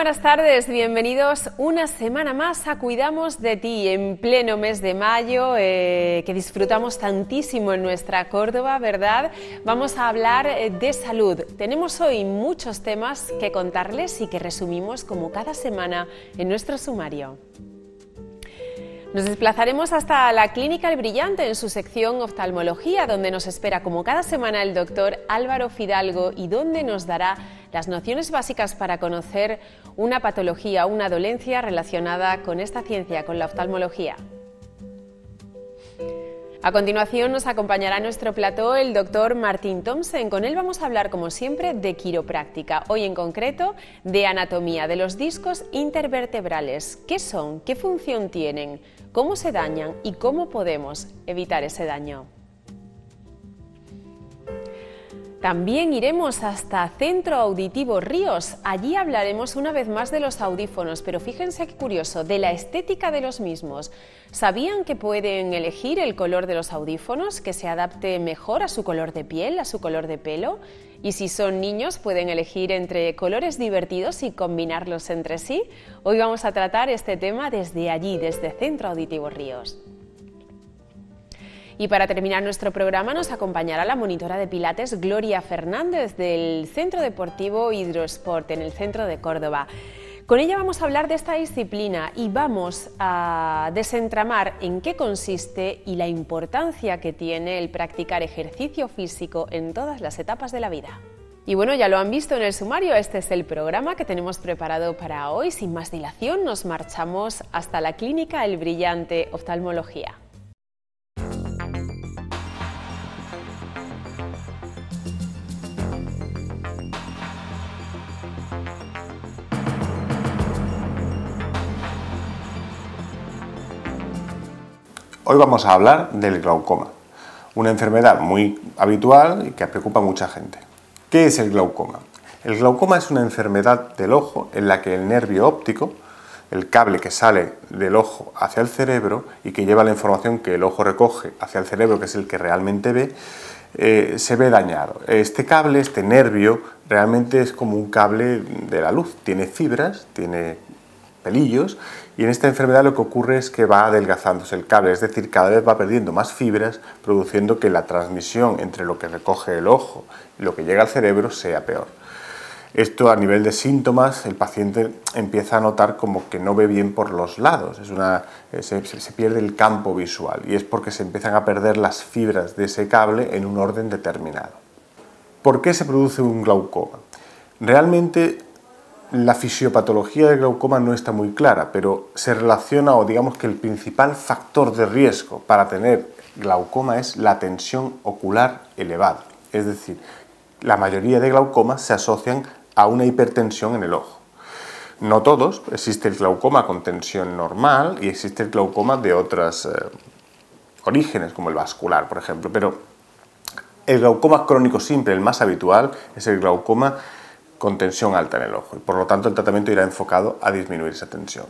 buenas tardes, bienvenidos una semana más a Cuidamos de Ti, en pleno mes de mayo, que disfrutamos tantísimo en nuestra Córdoba, ¿verdad? Vamos a hablar de salud. Tenemos hoy muchos temas que contarles y que resumimos como cada semana en nuestro sumario. Nos desplazaremos hasta la Clínica El Brillante en su sección Oftalmología, donde nos espera como cada semana el doctor Álvaro Fidalgo y donde nos dará las nociones básicas para conocer una patología, una dolencia relacionada con esta ciencia, con la oftalmología. A continuación nos acompañará en nuestro plató el doctor Martín Thomsen. Con él vamos a hablar, como siempre, de quiropráctica. Hoy en concreto de anatomía de los discos intervertebrales. ¿Qué son? ¿Qué función tienen? ¿Cómo se dañan? ¿Y cómo podemos evitar ese daño? También iremos hasta Centro Auditivo Ríos. Allí hablaremos una vez más de los audífonos, pero fíjense qué curioso, de la estética de los mismos. ¿Sabían que pueden elegir el color de los audífonos, que se adapte mejor a su color de piel, a su color de pelo? Y si son niños, pueden elegir entre colores divertidos y combinarlos entre sí. Hoy vamos a tratar este tema desde allí, desde Centro Auditivo Ríos. Y para terminar nuestro programa nos acompañará la monitora de Pilates Gloria Fernández del Centro Deportivo Hidrosport en el centro de Córdoba. Con ella vamos a hablar de esta disciplina y vamos a desentramar en qué consiste y la importancia que tiene el practicar ejercicio físico en todas las etapas de la vida. Y bueno, ya lo han visto en el sumario, este es el programa que tenemos preparado para hoy. Sin más dilación nos marchamos hasta la Clínica El Brillante Oftalmología. Hoy vamos a hablar del glaucoma, una enfermedad muy habitual y que preocupa a mucha gente. ¿Qué es el glaucoma? El glaucoma es una enfermedad del ojo en la que el nervio óptico, el cable que sale del ojo hacia el cerebro y que lleva la información que el ojo recoge hacia el cerebro, que es el que realmente ve, se ve dañado. Este cable, este nervio, realmente es como un cable de la luz. Tiene fibras, tiene pelillos, y en esta enfermedad lo que ocurre es que va adelgazándose el cable, es decir, cada vez va perdiendo más fibras, produciendo que la transmisión entre lo que recoge el ojo y lo que llega al cerebro sea peor. Esto a nivel de síntomas, el paciente empieza a notar como que no ve bien por los lados, se pierde el campo visual y es porque se empiezan a perder las fibras de ese cable en un orden determinado. ¿Por qué se produce un glaucoma? Realmente la fisiopatología del glaucoma no está muy clara, pero se relaciona, o digamos que el principal factor de riesgo para tener glaucoma es la tensión ocular elevada. Es decir, la mayoría de glaucomas se asocian a una hipertensión en el ojo. No todos, existe el glaucoma con tensión normal y existe el glaucoma de otros orígenes, como el vascular, por ejemplo, pero el glaucoma crónico simple, el más habitual, es el glaucoma con tensión alta en el ojo y por lo tanto el tratamiento irá enfocado a disminuir esa tensión.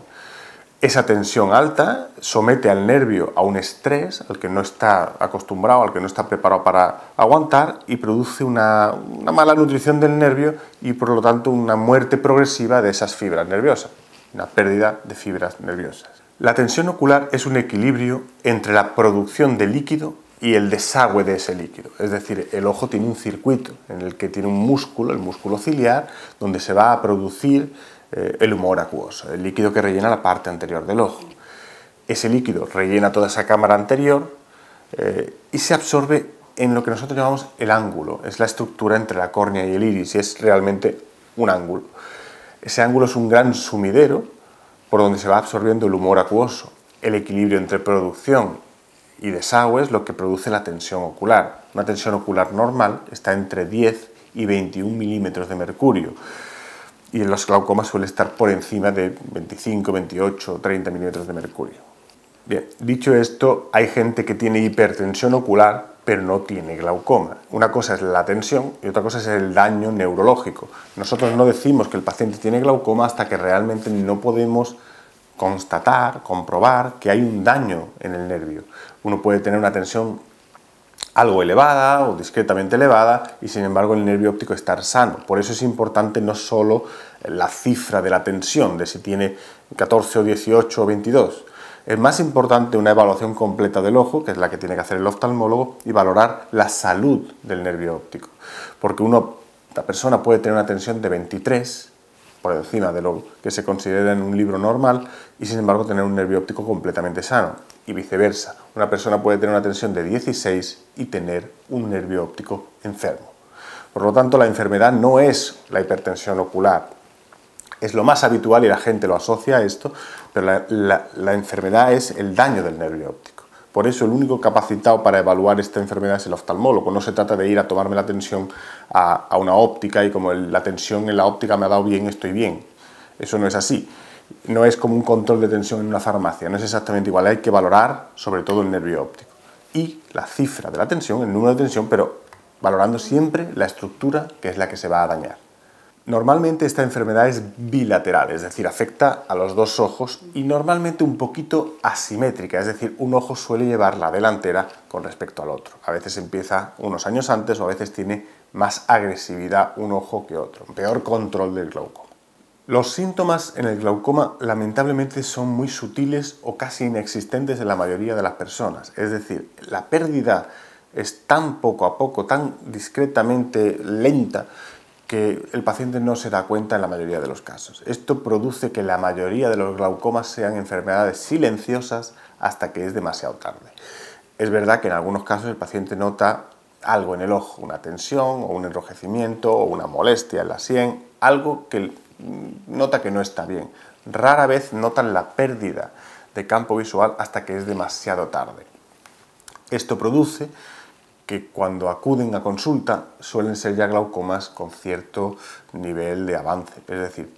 Esa tensión alta somete al nervio a un estrés al que no está acostumbrado, al que no está preparado para aguantar y produce una mala nutrición del nervio y por lo tanto una muerte progresiva de esas fibras nerviosas, una pérdida de fibras nerviosas. La tensión ocular es un equilibrio entre la producción de líquido y el desagüe de ese líquido. Es decir, el ojo tiene un circuito en el que tiene un músculo, el músculo ciliar, donde se va a producir el humor acuoso, el líquido que rellena la parte anterior del ojo. Ese líquido rellena toda esa cámara anterior y se absorbe en lo que nosotros llamamos el ángulo. Es la estructura entre la córnea y el iris y es realmente un ángulo. Ese ángulo es un gran sumidero por donde se va absorbiendo el humor acuoso. El equilibrio entre producción y desagüe es lo que produce la tensión ocular. Una tensión ocular normal está entre 10 y 21 milímetros de mercurio y en los glaucomas suele estar por encima de 25, 28, 30 milímetros de mercurio. Bien, dicho esto, hay gente que tiene hipertensión ocular pero no tiene glaucoma. Una cosa es la tensión y otra cosa es el daño neurológico. Nosotros no decimos que el paciente tiene glaucoma hasta que realmente no podemos comprobar que hay un daño en el nervio. Uno puede tener una tensión algo elevada o discretamente elevada y sin embargo el nervio óptico estar sano. Por eso es importante no solo la cifra de la tensión, de si tiene 14 o 18 o 22. Es más importante una evaluación completa del ojo, que es la que tiene que hacer el oftalmólogo, y valorar la salud del nervio óptico. Porque la persona puede tener una tensión de 23, por encima de lo que se considera en un libro normal, y sin embargo tener un nervio óptico completamente sano. Y viceversa, una persona puede tener una tensión de 16 y tener un nervio óptico enfermo. Por lo tanto, la enfermedad no es la hipertensión ocular. Es lo más habitual y la gente lo asocia a esto, pero la enfermedad es el daño del nervio óptico. Por eso el único capacitado para evaluar esta enfermedad es el oftalmólogo. No se trata de ir a tomarme la tensión a una óptica y como la tensión en la óptica me ha dado bien, estoy bien. Eso no es así. No es como un control de tensión en una farmacia, no es exactamente igual. Hay que valorar sobre todo el nervio óptico y la cifra de la tensión, el número de tensión, pero valorando siempre la estructura que es la que se va a dañar. Normalmente esta enfermedad es bilateral, es decir, afecta a los dos ojos y normalmente un poquito asimétrica, es decir, un ojo suele llevar la delantera con respecto al otro. A veces empieza unos años antes o a veces tiene más agresividad un ojo que otro, peor control del glaucoma. Los síntomas en el glaucoma lamentablemente son muy sutiles o casi inexistentes en la mayoría de las personas, es decir, la pérdida es tan poco a poco, tan discretamente lenta, que el paciente no se da cuenta en la mayoría de los casos. Esto produce que la mayoría de los glaucomas sean enfermedades silenciosas hasta que es demasiado tarde. Es verdad que en algunos casos el paciente nota algo en el ojo, una tensión o un enrojecimiento o una molestia en la sien, algo que nota que no está bien. Rara vez notan la pérdida de campo visual hasta que es demasiado tarde. Esto produce que cuando acuden a consulta suelen ser ya glaucomas con cierto nivel de avance, es decir,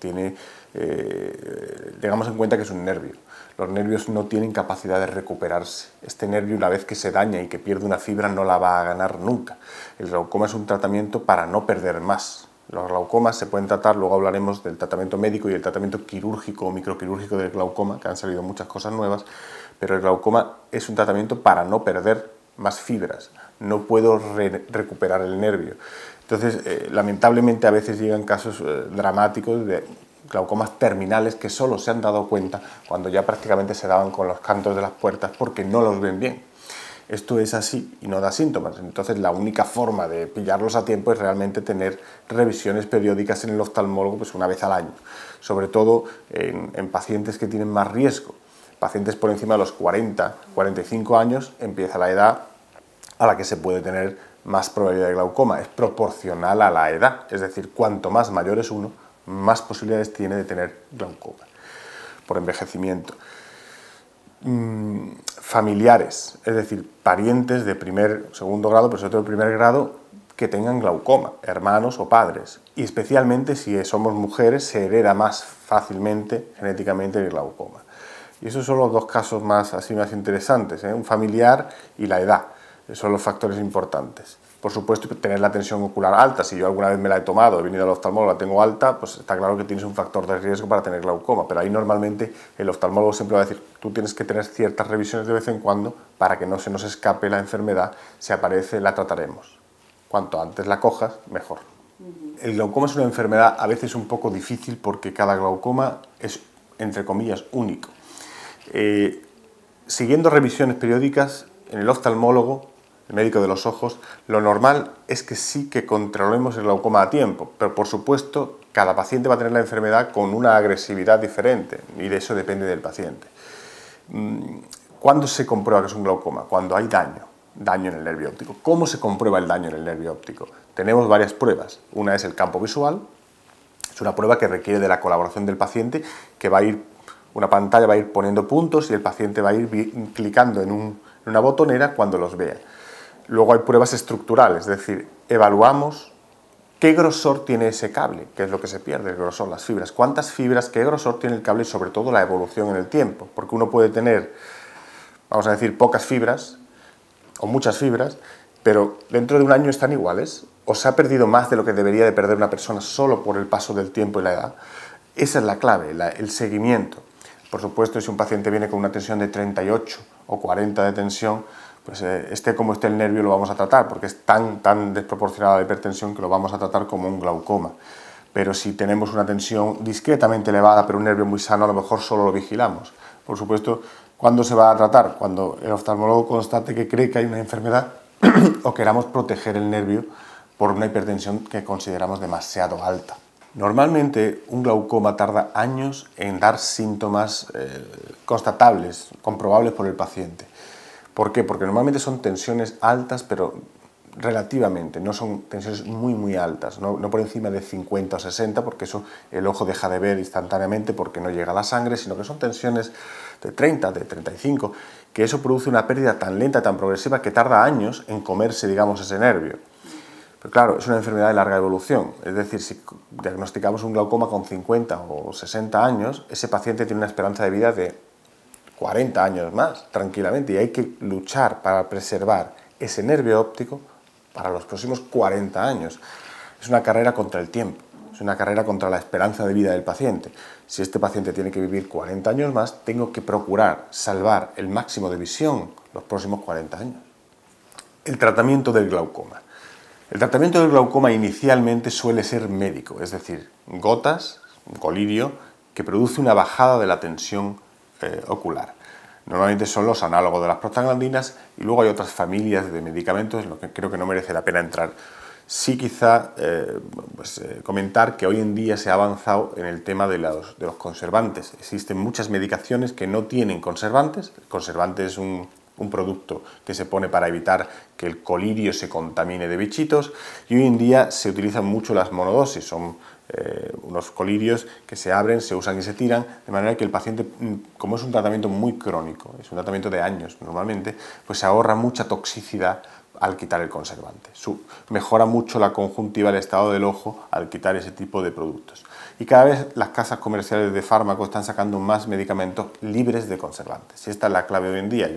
tengamos en cuenta que es un nervio. Los nervios no tienen capacidad de recuperarse. Este nervio, una vez que se daña y que pierde una fibra, no la va a ganar nunca. El glaucoma es un tratamiento para no perder más. Los glaucomas se pueden tratar, luego hablaremos del tratamiento médico y el tratamiento quirúrgico o microquirúrgico del glaucoma, que han salido muchas cosas nuevas, pero el glaucoma es un tratamiento para no perder más fibras, no puedo recuperar el nervio. Entonces, lamentablemente a veces llegan casos dramáticos de glaucomas terminales que solo se han dado cuenta cuando ya prácticamente se daban con los cantos de las puertas porque no los ven bien. Esto es así y no da síntomas, entonces la única forma de pillarlos a tiempo es realmente tener revisiones periódicas en el oftalmólogo pues una vez al año, sobre todo en pacientes que tienen más riesgo. Pacientes por encima de los 40, 45 años empieza la edad a la que se puede tener más probabilidad de glaucoma. Es proporcional a la edad, es decir, cuanto más mayor es uno, más posibilidades tiene de tener glaucoma por envejecimiento. Familiares, es decir, parientes de primer o segundo grado, pero sobre todo de primer grado, que tengan glaucoma, hermanos o padres. Y especialmente si somos mujeres, se hereda más fácilmente genéticamente el glaucoma. Y esos son los dos casos más interesantes, un familiar y la edad. Esos son los factores importantes. Por supuesto, tener la tensión ocular alta. Si yo alguna vez me la he tomado, he venido al oftalmólogo, la tengo alta, pues está claro que tienes un factor de riesgo para tener glaucoma. Pero ahí normalmente el oftalmólogo siempre va a decir, tú tienes que tener ciertas revisiones de vez en cuando para que no se nos escape la enfermedad. Si aparece, la trataremos. Cuanto antes la cojas, mejor. El glaucoma es una enfermedad a veces un poco difícil porque cada glaucoma es, entre comillas, único. Siguiendo revisiones periódicas en el oftalmólogo, el médico de los ojos, lo normal es que sí que controlemos el glaucoma a tiempo, pero por supuesto cada paciente va a tener la enfermedad con una agresividad diferente y de eso depende del paciente. ¿Cuándo se comprueba que es un glaucoma? Cuando hay daño en el nervio óptico. ¿Cómo se comprueba el daño en el nervio óptico? Tenemos varias pruebas. Una es el campo visual, es una prueba que requiere de la colaboración del paciente, que va a ir, una pantalla va a ir poniendo puntos y el paciente va a ir clicando en una botonera cuando los vea. Luego hay pruebas estructurales, es decir, evaluamos qué grosor tiene ese cable, qué es lo que se pierde, el grosor, las fibras, cuántas fibras, qué grosor tiene el cable y sobre todo la evolución en el tiempo, porque uno puede tener, vamos a decir, pocas fibras o muchas fibras, pero dentro de un año están iguales, o se ha perdido más de lo que debería de perder una persona solo por el paso del tiempo y la edad. Esa es la clave, el seguimiento. Por supuesto, si un paciente viene con una tensión de 38 o 40 de tensión, pues esté como esté el nervio lo vamos a tratar, porque es tan desproporcionada la hipertensión que lo vamos a tratar como un glaucoma. Pero si tenemos una tensión discretamente elevada, pero un nervio muy sano, a lo mejor solo lo vigilamos. Por supuesto, ¿cuándo se va a tratar? Cuando el oftalmólogo constate que cree que hay una enfermedad o queramos proteger el nervio por una hipertensión que consideramos demasiado alta. Normalmente un glaucoma tarda años en dar síntomas constatables, comprobables por el paciente. ¿Por qué? Porque normalmente son tensiones altas, pero relativamente, no son tensiones muy altas, no por encima de 50 o 60, porque eso el ojo deja de ver instantáneamente porque no llega la sangre, sino que son tensiones de 30, de 35, que eso produce una pérdida tan lenta, tan progresiva, que tarda años en comerse, digamos, ese nervio. Pero claro, es una enfermedad de larga evolución, es decir, si diagnosticamos un glaucoma con 50 o 60 años, ese paciente tiene una esperanza de vida de 40 años más, tranquilamente, y hay que luchar para preservar ese nervio óptico para los próximos 40 años. Es una carrera contra el tiempo, es una carrera contra la esperanza de vida del paciente. Si este paciente tiene que vivir 40 años más, tengo que procurar salvar el máximo de visión los próximos 40 años. El tratamiento del glaucoma. El tratamiento del glaucoma inicialmente suele ser médico, es decir, gotas, un colirio, que produce una bajada de la tensión ocular. Normalmente son los análogos de las prostaglandinas y luego hay otras familias de medicamentos en los que creo que no merece la pena entrar. Sí quizá comentar que hoy en día se ha avanzado en el tema de los conservantes. Existen muchas medicaciones que no tienen conservantes. El conservante es un producto que se pone para evitar que el colirio se contamine de bichitos, y hoy en día se utilizan mucho las monodosis. Son unos colirios que se abren, se usan y se tiran, de manera que el paciente, como es un tratamiento muy crónico, es un tratamiento de años normalmente, pues se ahorra mucha toxicidad al quitar el conservante. Mejora mucho la conjuntiva, el estado del ojo al quitar ese tipo de productos. Y cada vez las casas comerciales de fármacos están sacando más medicamentos libres de conservantes. Y esta es la clave hoy en día.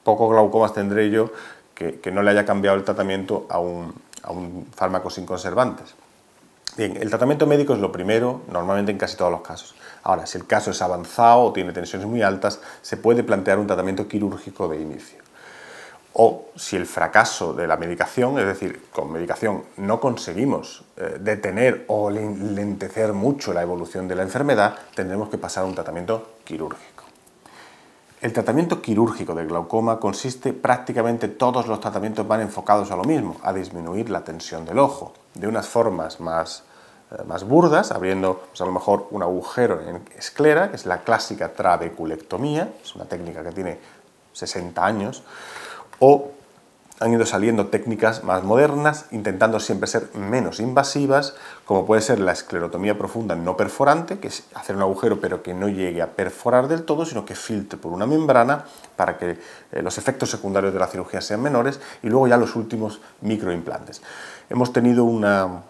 Pocos glaucomas tendré yo que no le haya cambiado el tratamiento a un fármaco sin conservantes. Bien, el tratamiento médico es lo primero, normalmente en casi todos los casos. Ahora, si el caso es avanzado o tiene tensiones muy altas, se puede plantear un tratamiento quirúrgico de inicio. O si el fracaso de la medicación, es decir, con medicación no conseguimos detener o lentecer mucho la evolución de la enfermedad, tendremos que pasar a un tratamiento quirúrgico. El tratamiento quirúrgico del glaucoma consiste, prácticamente todos los tratamientos van enfocados a lo mismo, a disminuir la tensión del ojo, de unas formas más burdas, abriendo pues a lo mejor un agujero en esclera, que es la clásica trabeculectomía, es una técnica que tiene 60 años, o han ido saliendo técnicas más modernas, intentando siempre ser menos invasivas, como puede ser la esclerotomía profunda no perforante, que es hacer un agujero pero que no llegue a perforar del todo, sino que filtre por una membrana para que los efectos secundarios de la cirugía sean menores, y luego ya los últimos microimplantes. Hemos tenido un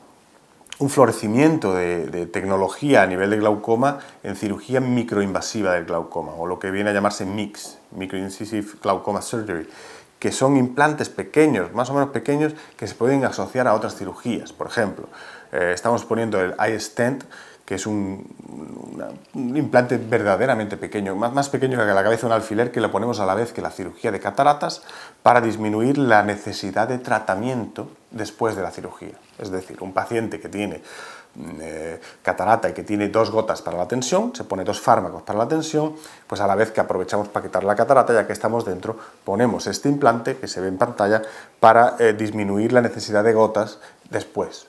florecimiento de tecnología a nivel de glaucoma en cirugía microinvasiva del glaucoma, o lo que viene a llamarse MIGS, Microincisive Glaucoma Surgery, que son implantes pequeños, más o menos pequeños, que se pueden asociar a otras cirugías. Por ejemplo, estamos poniendo el iStent, que es un implante verdaderamente pequeño, más pequeño que la cabeza de un alfiler, que lo ponemos a la vez que la cirugía de cataratas para disminuir la necesidad de tratamiento después de la cirugía. Es decir, un paciente que tiene catarata y que tiene 2 gotas para la tensión, se pone 2 fármacos para la tensión, pues a la vez que aprovechamos para quitar la catarata, ya que estamos dentro, ponemos este implante que se ve en pantalla para disminuir la necesidad de gotas después.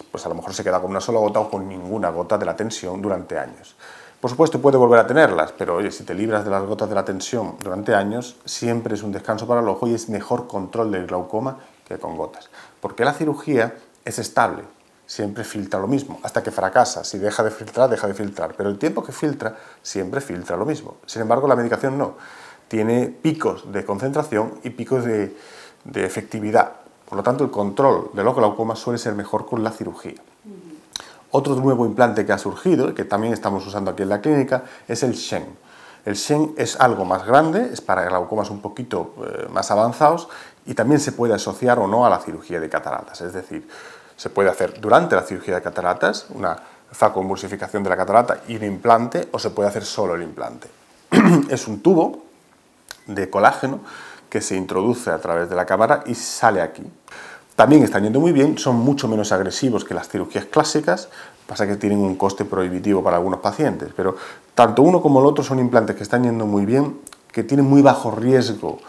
Pues a lo mejor se queda con una sola gota o con ninguna gota de la tensión durante años. Por supuesto puede volver a tenerlas, pero oye, si te libras de las gotas de la tensión durante años, siempre es un descanso para el ojo y es mejor control del glaucoma que con gotas. Porque la cirugía es estable, siempre filtra lo mismo, hasta que fracasa. Si deja de filtrar, pero el tiempo que filtra, siempre filtra lo mismo. Sin embargo, la medicación no. Tiene picos de concentración y picos de efectividad. Por lo tanto, el control de los glaucomas suele ser mejor con la cirugía. Otro nuevo implante que ha surgido, y que también estamos usando aquí en la clínica, es el Shen. El Shen es algo más grande, es para glaucomas un poquito más avanzados, y también se puede asociar o no a la cirugía de cataratas. Es decir, se puede hacer durante la cirugía de cataratas, una facoemulsificación de la catarata y un implante, o se puede hacer solo el implante. Es un tubo de colágeno que se introduce a través de la cámara y sale aquí. También están yendo muy bien, son mucho menos agresivos que las cirugías clásicas, pasa que tienen un coste prohibitivo para algunos pacientes, pero tanto uno como el otro son implantes que están yendo muy bien, que tienen muy bajo riesgo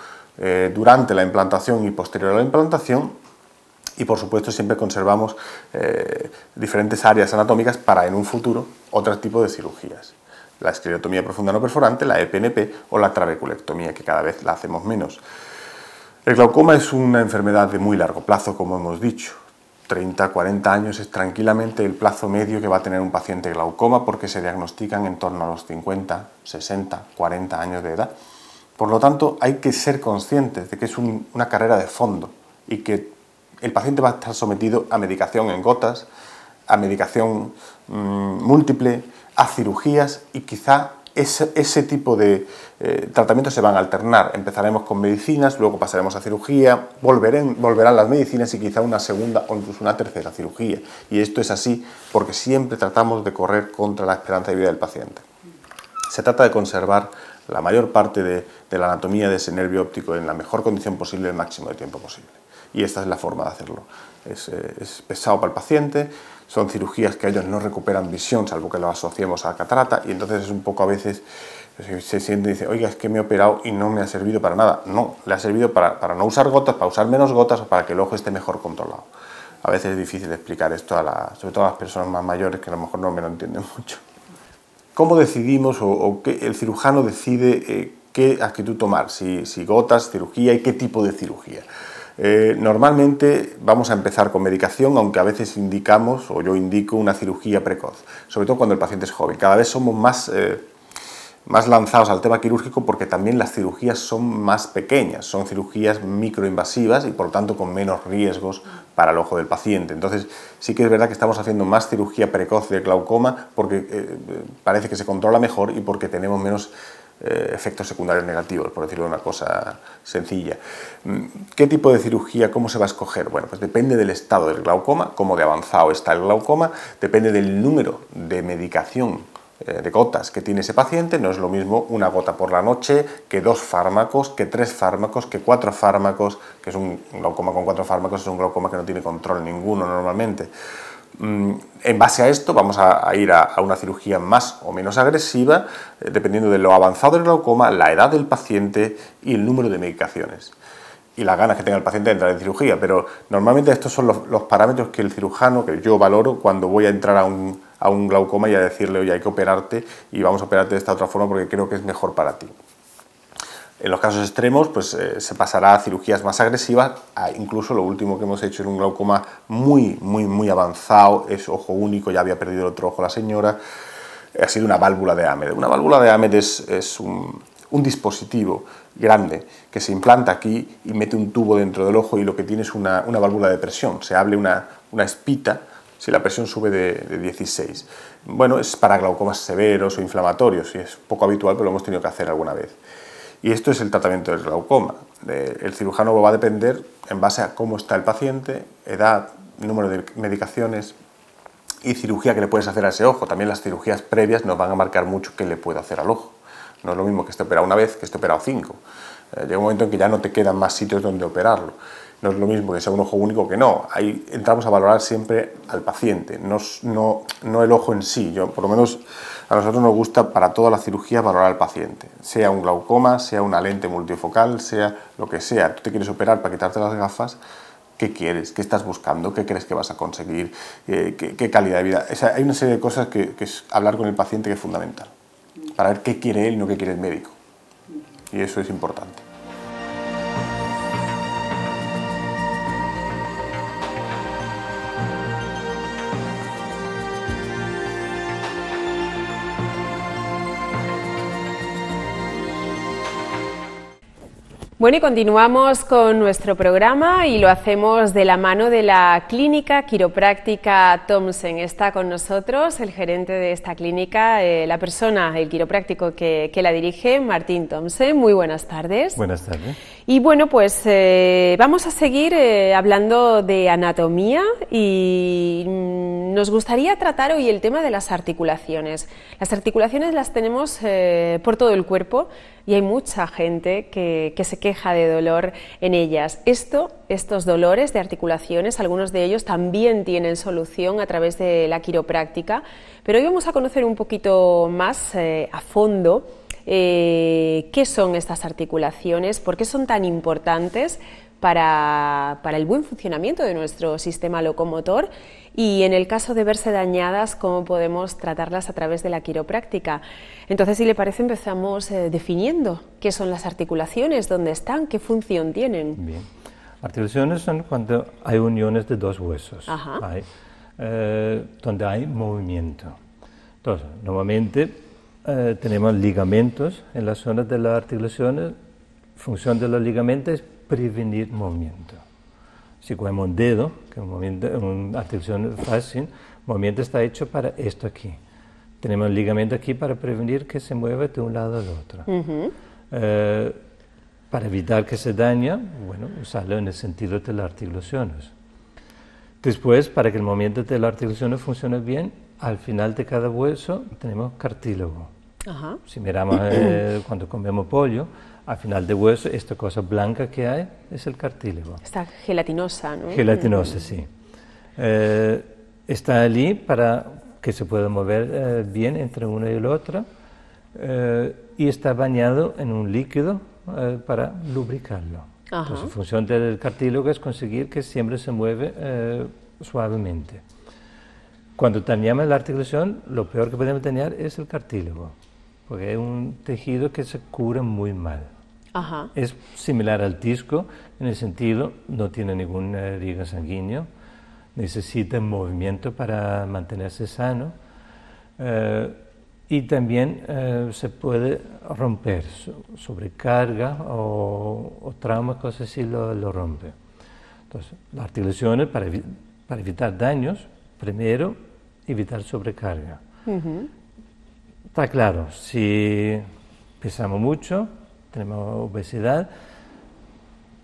durante la implantación y posterior a la implantación, y por supuesto siempre conservamos diferentes áreas anatómicas para en un futuro otro tipo de cirugías. La esclerotomía profunda no perforante, la EPNP o la trabeculectomía, que cada vez la hacemos menos. El glaucoma es una enfermedad de muy largo plazo, como hemos dicho. 30, 40 años es tranquilamente el plazo medio que va a tener un paciente glaucoma porque se diagnostican en torno a los 50, 60, 40 años de edad. Por lo tanto, hay que ser conscientes de que es una carrera de fondo y que el paciente va a estar sometido a medicación en gotas, a medicación múltiple, a cirugías y quizá ese tipo de tratamientos se van a alternar. Empezaremos con medicinas, luego pasaremos a cirugía, volverán las medicinas y quizá una segunda o incluso una tercera cirugía. Y esto es así porque siempre tratamos de correr contra la esperanza de vida del paciente. Se trata de conservar la mayor parte de la anatomía de ese nervio óptico en la mejor condición posible el máximo de tiempo posible. Y esta es la forma de hacerlo. Es pesado para el paciente, son cirugías que ellos no recuperan visión, salvo que lo asociemos a catarata, y entonces es un poco a veces se siente y dice, oiga, es que me he operado y no me ha servido para nada. No, le ha servido para no usar gotas, para usar menos gotas o para que el ojo esté mejor controlado. A veces es difícil explicar esto, sobre todo a las personas más mayores que a lo mejor no me lo entienden mucho. ¿Cómo decidimos o qué el cirujano decide qué actitud tomar? Si gotas, cirugía y qué tipo de cirugía. Normalmente vamos a empezar con medicación, aunque a veces indicamos, o yo indico, una cirugía precoz, sobre todo cuando el paciente es joven. Cada vez somos más lanzados al tema quirúrgico porque también las cirugías son más pequeñas, son cirugías microinvasivas y por lo tanto con menos riesgos para el ojo del paciente. Entonces sí que es verdad que estamos haciendo más cirugía precoz de glaucoma porque parece que se controla mejor y porque tenemos menos efectos secundarios negativos, por decirlo de una cosa sencilla. ¿Qué tipo de cirugía, cómo se va a escoger? Bueno, pues depende del estado del glaucoma, cómo de avanzado está el glaucoma, depende del número de medicación de gotas que tiene ese paciente. No es lo mismo una gota por la noche que 2 fármacos, que 3 fármacos, que 4 fármacos, que es un glaucoma con 4 fármacos, es un glaucoma que no tiene control ninguno normalmente. En base a esto vamos a ir a una cirugía más o menos agresiva, dependiendo de lo avanzado del glaucoma, la edad del paciente y el número de medicaciones. Y las ganas que tenga el paciente de entrar en cirugía, pero normalmente estos son los parámetros que el cirujano, que yo valoro cuando voy a entrar a un glaucoma y a decirle, oye, hay que operarte y vamos a operarte de esta otra forma porque creo que es mejor para ti. En los casos extremos, pues se pasará a cirugías más agresivas, incluso lo último que hemos hecho en un glaucoma muy avanzado, es ojo único, ya había perdido el otro ojo la señora, ha sido una válvula de Ahmed. Una válvula de Ahmed es un dispositivo grande que se implanta aquí y mete un tubo dentro del ojo y lo que tiene es una válvula de presión, se abre una espita si la presión sube de 16. Bueno, es para glaucomas severos o inflamatorios y es poco habitual, pero lo hemos tenido que hacer alguna vez. Y esto es el tratamiento del glaucoma. El cirujano va a depender en base a cómo está el paciente, edad, número de medicaciones y cirugía que le puedes hacer a ese ojo. También las cirugías previas nos van a marcar mucho qué le puede hacer al ojo. No es lo mismo que esté operado una vez que esté operado 5. Llega un momento en que ya no te quedan más sitios donde operarlo. No es lo mismo que sea un ojo único que no. Ahí entramos a valorar siempre al paciente, no el ojo en sí. Por lo menos a nosotros nos gusta para toda la cirugía valorar al paciente. Sea un glaucoma, sea una lente multifocal, sea lo que sea. Tú te quieres operar para quitarte las gafas, ¿qué quieres? ¿Qué estás buscando? ¿Qué crees que vas a conseguir? ¿Qué calidad de vida? Hay una serie de cosas que es hablar con el paciente que es fundamental, para ver qué quiere él y no qué quiere el médico. Y eso es importante. Bueno, y continuamos con nuestro programa y lo hacemos de la mano de la Clínica Quiropráctica Thomsen. Está con nosotros el gerente de esta clínica, la persona, el quiropráctico que la dirige, Martín Thomsen. Muy buenas tardes. Buenas tardes. Y bueno, pues vamos a seguir hablando de anatomía y nos gustaría tratar hoy el tema de las articulaciones. Las articulaciones las tenemos por todo el cuerpo. y hay mucha gente que se queja de dolor en ellas. Estos dolores de articulaciones, algunos de ellos también tienen solución a través de la quiropráctica, pero hoy vamos a conocer un poquito más a fondo qué son estas articulaciones, por qué son tan importantes para el buen funcionamiento de nuestro sistema locomotor y en el caso de verse dañadas, cómo podemos tratarlas a través de la quiropráctica. Entonces, si le parece, empezamos definiendo qué son las articulaciones, dónde están, qué función tienen. Bien. Articulaciones son cuando hay uniones de dos huesos, donde hay movimiento. Entonces, normalmente tenemos ligamentos en las zonas de las articulaciones. Función de los ligamentos es prevenir movimiento. Si cogemos un dedo, que es una articulación fácil, el movimiento está hecho para esto aquí. Tenemos el ligamento aquí para prevenir que se mueva de un lado al otro. Para evitar que se dañe, bueno, usarlo en el sentido de las articulaciones. Después, para que el movimiento de las articulaciones funcione bien, al final de cada hueso tenemos cartílago. Si miramos cuando comemos pollo, al final del hueso, esta cosa blanca que hay es el cartílago. Está gelatinosa, ¿no? Gelatinosa, sí. Está allí para que se pueda mover bien entre una y la otra y está bañado en un líquido para lubricarlo. Entonces, la función del cartílago es conseguir que siempre se mueve suavemente. Cuando dañamos la articulación, lo peor que podemos dañar es el cartílago, porque es un tejido que se cura muy mal. Es similar al disco en el sentido, no tiene ningún riego sanguíneo, necesita movimiento para mantenerse sano y también se puede romper, sobrecarga o trauma, cosas así lo rompe. Entonces, las articulaciones para evitar daños, primero evitar sobrecarga. Está claro, si pesamos mucho, tenemos obesidad,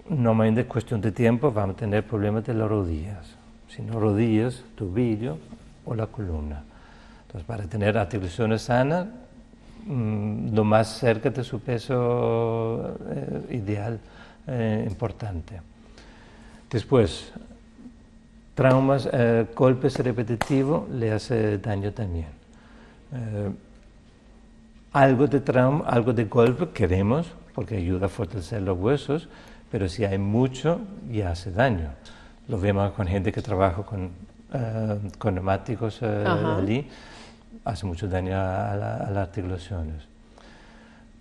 normalmente en cuestión de tiempo vamos a tener problemas de las rodillas, si no rodillas, tobillo o la columna. Entonces, para tener articulaciones sanas, lo más cerca de su peso ideal, importante. Después, traumas, golpes repetitivos le hace daño también. Algo de trauma, algo de golpe queremos, porque ayuda a fortalecer los huesos, pero si hay mucho, ya hace daño. Lo vemos con gente que trabaja con neumáticos allí, hace mucho daño a las articulaciones.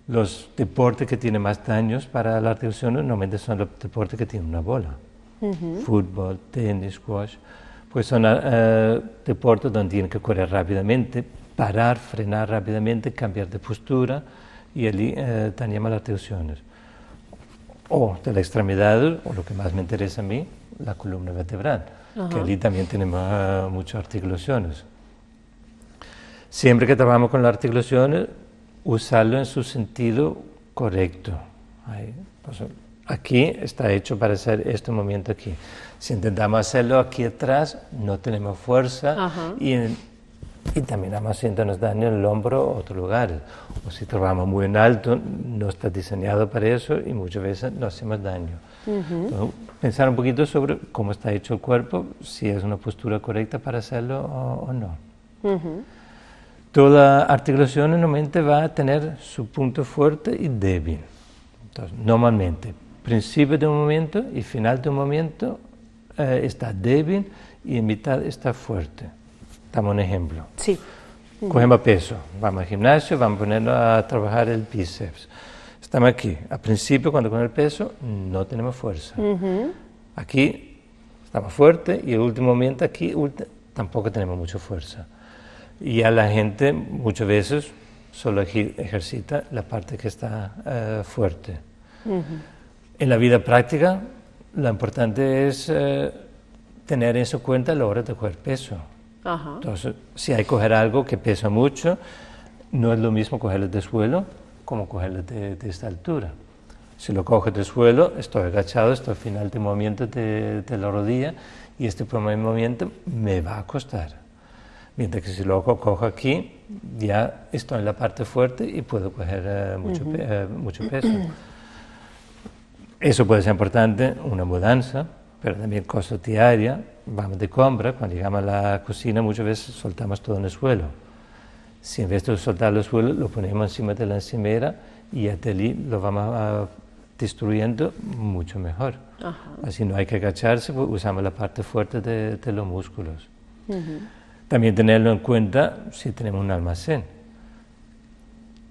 Los deportes que tienen más daños para las articulaciones normalmente son los deportes que tienen una bola. Fútbol, tenis, squash, pues son deportes donde tienen que correr rápidamente, parar, frenar rápidamente, cambiar de postura y allí dañamos las articulaciones. O de la extremidad, o lo que más me interesa a mí, la columna vertebral, que allí también tenemos muchas articulaciones. Siempre que trabajamos con las articulaciones, usarlo en su sentido correcto. Pues, aquí está hecho para hacer este movimiento aquí. Si intentamos hacerlo aquí atrás, no tenemos fuerza y también vamos haciéndonos daño en el hombro o otros lugares. O si trabajamos muy en alto, no está diseñado para eso y muchas veces nos hacemos daño. Entonces, pensar un poquito sobre cómo está hecho el cuerpo, si es una postura correcta para hacerlo o no. Toda articulación normalmente va a tener su punto fuerte y débil. Entonces, normalmente, principio de un movimiento y final de un movimiento está débil y en mitad está fuerte. Damos un ejemplo. Sí. Cogemos peso, vamos al gimnasio, vamos a ponernos a trabajar el bíceps. Estamos aquí. Al principio, cuando con el peso, no tenemos fuerza. Aquí estamos fuertes y el último movimiento aquí tampoco tenemos mucha fuerza. Y a la gente muchas veces solo ejercita la parte que está fuerte. En la vida práctica, lo importante es tener eso en cuenta a la hora de coger peso. Entonces, si hay que coger algo que pesa mucho, no es lo mismo cogerlo de suelo como cogerlo de esta altura. Si lo cojo de suelo, estoy agachado, estoy al final del movimiento de la rodilla y este primer movimiento me va a costar. Mientras que si lo cojo aquí, ya estoy en la parte fuerte y puedo coger mucho peso. Eso puede ser importante, una mudanza, pero también cosas diarias. Vamos de compra, cuando llegamos a la cocina muchas veces soltamos todo en el suelo. Si en vez de soltarlo en el suelo, lo ponemos encima de la encimera y hasta allí lo vamos destruyendo mucho mejor. Ajá. Así no hay que agacharse, pues usamos la parte fuerte de los músculos. También tenerlo en cuenta si tenemos un almacén.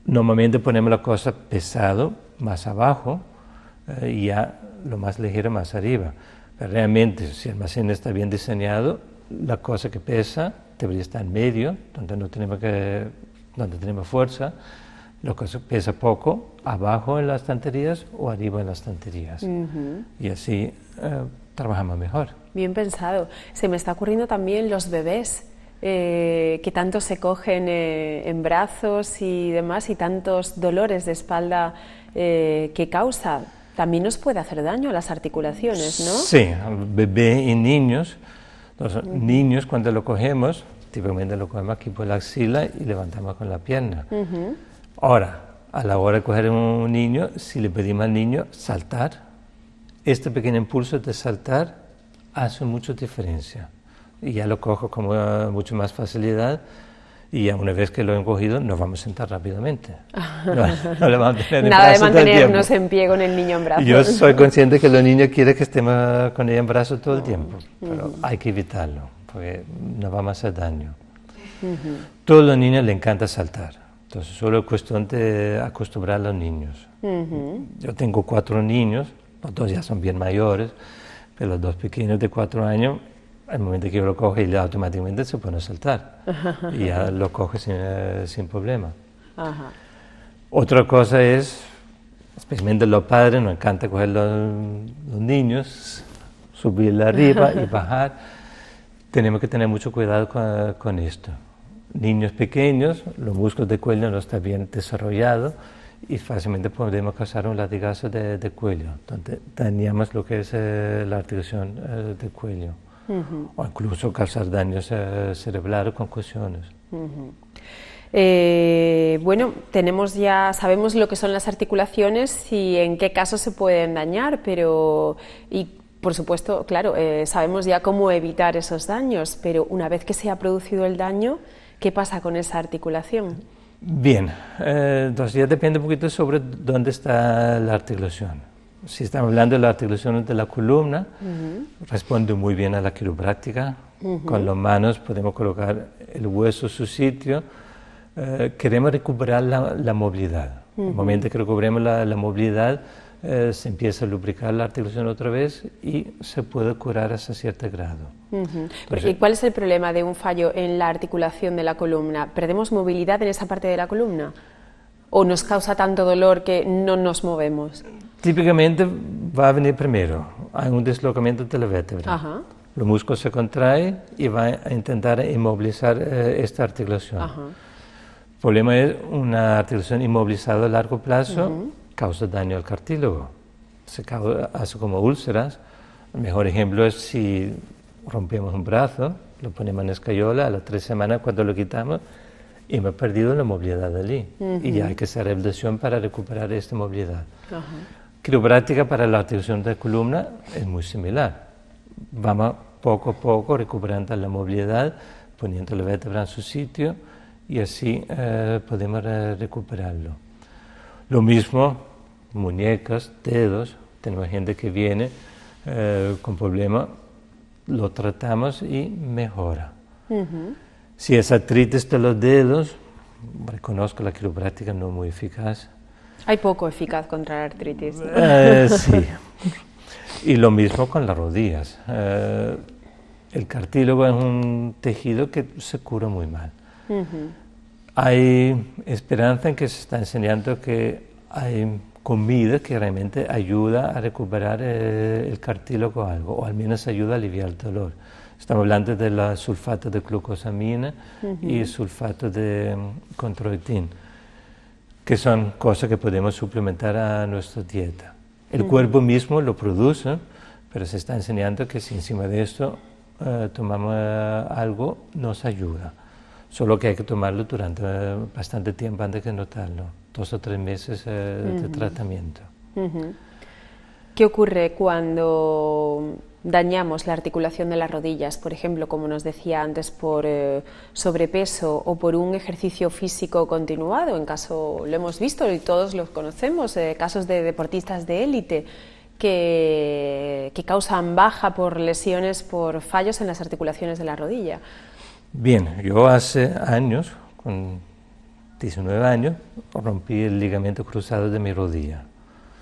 Normalmente ponemos la cosa pesado más abajo y ya lo más ligero más arriba. Pero realmente, si el almacén está bien diseñado, la cosa que pesa debería estar en medio, donde tenemos fuerza. Lo que pesa poco, abajo en las estanterías o arriba en las estanterías. Y así trabajamos mejor. Bien pensado. Se me está ocurriendo también los bebés, que tanto se cogen en brazos y demás, y tantos dolores de espalda que causa. También nos puede hacer daño a las articulaciones, ¿no? Sí, bebé y niños. Los niños, cuando lo cogemos, típicamente lo cogemos aquí por la axila y levantamos con la pierna. Ahora, a la hora de coger a un niño, si le pedimos al niño saltar, este pequeño impulso de saltar hace mucha diferencia. Y ya lo cojo con mucho más facilidad, y ya una vez que lo he cogido nos vamos a sentar rápidamente. No le vamos a tener Nada de mantenernos en pie con el niño en brazos. Yo soy consciente que los niños quieren que estemos con ella en brazos todo el tiempo, pero hay que evitarlo, porque nos vamos a hacer daño. Todos los niños les encanta saltar, entonces solo es cuestión de acostumbrar a los niños. Yo tengo 4 niños, los 2 ya son bien mayores, pero los 2 pequeños de 4 años, al momento que yo lo cojo, y automáticamente se pone a saltar. Y ya lo coge sin problema. Otra cosa es, especialmente los padres, nos encanta coger los niños, subirla arriba y bajar. Tenemos que tener mucho cuidado con esto. Niños pequeños, los músculos del cuello no están bien desarrollados y fácilmente podemos causar un latigazo de cuello, donde dañamos lo que es la articulación del cuello. O incluso causar daños cerebrales, concusiones. Bueno, sabemos lo que son las articulaciones y en qué casos se pueden dañar, y por supuesto, claro, sabemos ya cómo evitar esos daños, pero una vez que se ha producido el daño, ¿qué pasa con esa articulación? Bien, entonces ya depende un poquito sobre dónde está la articulación. Si estamos hablando de la articulación de la columna, responde muy bien a la quiropráctica. Con las manos podemos colocar el hueso en su sitio. Queremos recuperar la movilidad. En el momento que recuperemos la movilidad, se empieza a lubricar la articulación otra vez y se puede curar hasta cierto grado. ¿Y cuál es el problema de un fallo en la articulación de la columna? ¿Perdemos movilidad en esa parte de la columna? ¿O nos causa tanto dolor que no nos movemos? Típicamente va a venir primero, hay un deslocamiento de la vértebra. Los músculos se contraen y va a intentar inmovilizar esta articulación. El problema es una articulación inmovilizada a largo plazo, causa daño al cartílago, hace como úlceras. El mejor ejemplo es si rompemos un brazo, lo ponemos en escayola, a las 3 semanas cuando lo quitamos, y hemos perdido la movilidad allí. Y ya hay que hacer rehabilitación para recuperar esta movilidad. Quiropráctica para la articulación de la columna es muy similar. Vamos poco a poco recuperando la movilidad, poniendo la vértebra en su sitio y así podemos recuperarlo. Lo mismo, muñecas, dedos. Tenemos gente que viene con problemas, lo tratamos y mejora. Si es artritis de los dedos, reconozco la quiropráctica no es muy eficaz. Hay poco eficaz contra la artritis. Sí. Y lo mismo con las rodillas. El cartílago es un tejido que se cura muy mal. Hay esperanza en que se está enseñando que hay comida que realmente ayuda a recuperar el cartílago algo, o al menos ayuda a aliviar el dolor. Estamos hablando de la sulfato de glucosamina y sulfato de controitín, que son cosas que podemos suplementar a nuestra dieta. El cuerpo mismo lo produce, pero se está enseñando que si encima de esto tomamos algo, nos ayuda. Solo que hay que tomarlo durante bastante tiempo antes de notarlo, 2 o 3 meses de tratamiento. ¿Qué ocurre cuando dañamos la articulación de las rodillas, por ejemplo, como nos decía antes, por sobrepeso o por un ejercicio físico continuado? En caso, lo hemos visto y todos los conocemos, casos de deportistas de élite que causan baja por lesiones, por fallos en las articulaciones de la rodilla. Bien, yo hace años, con 19 años, rompí el ligamento cruzado de mi rodilla.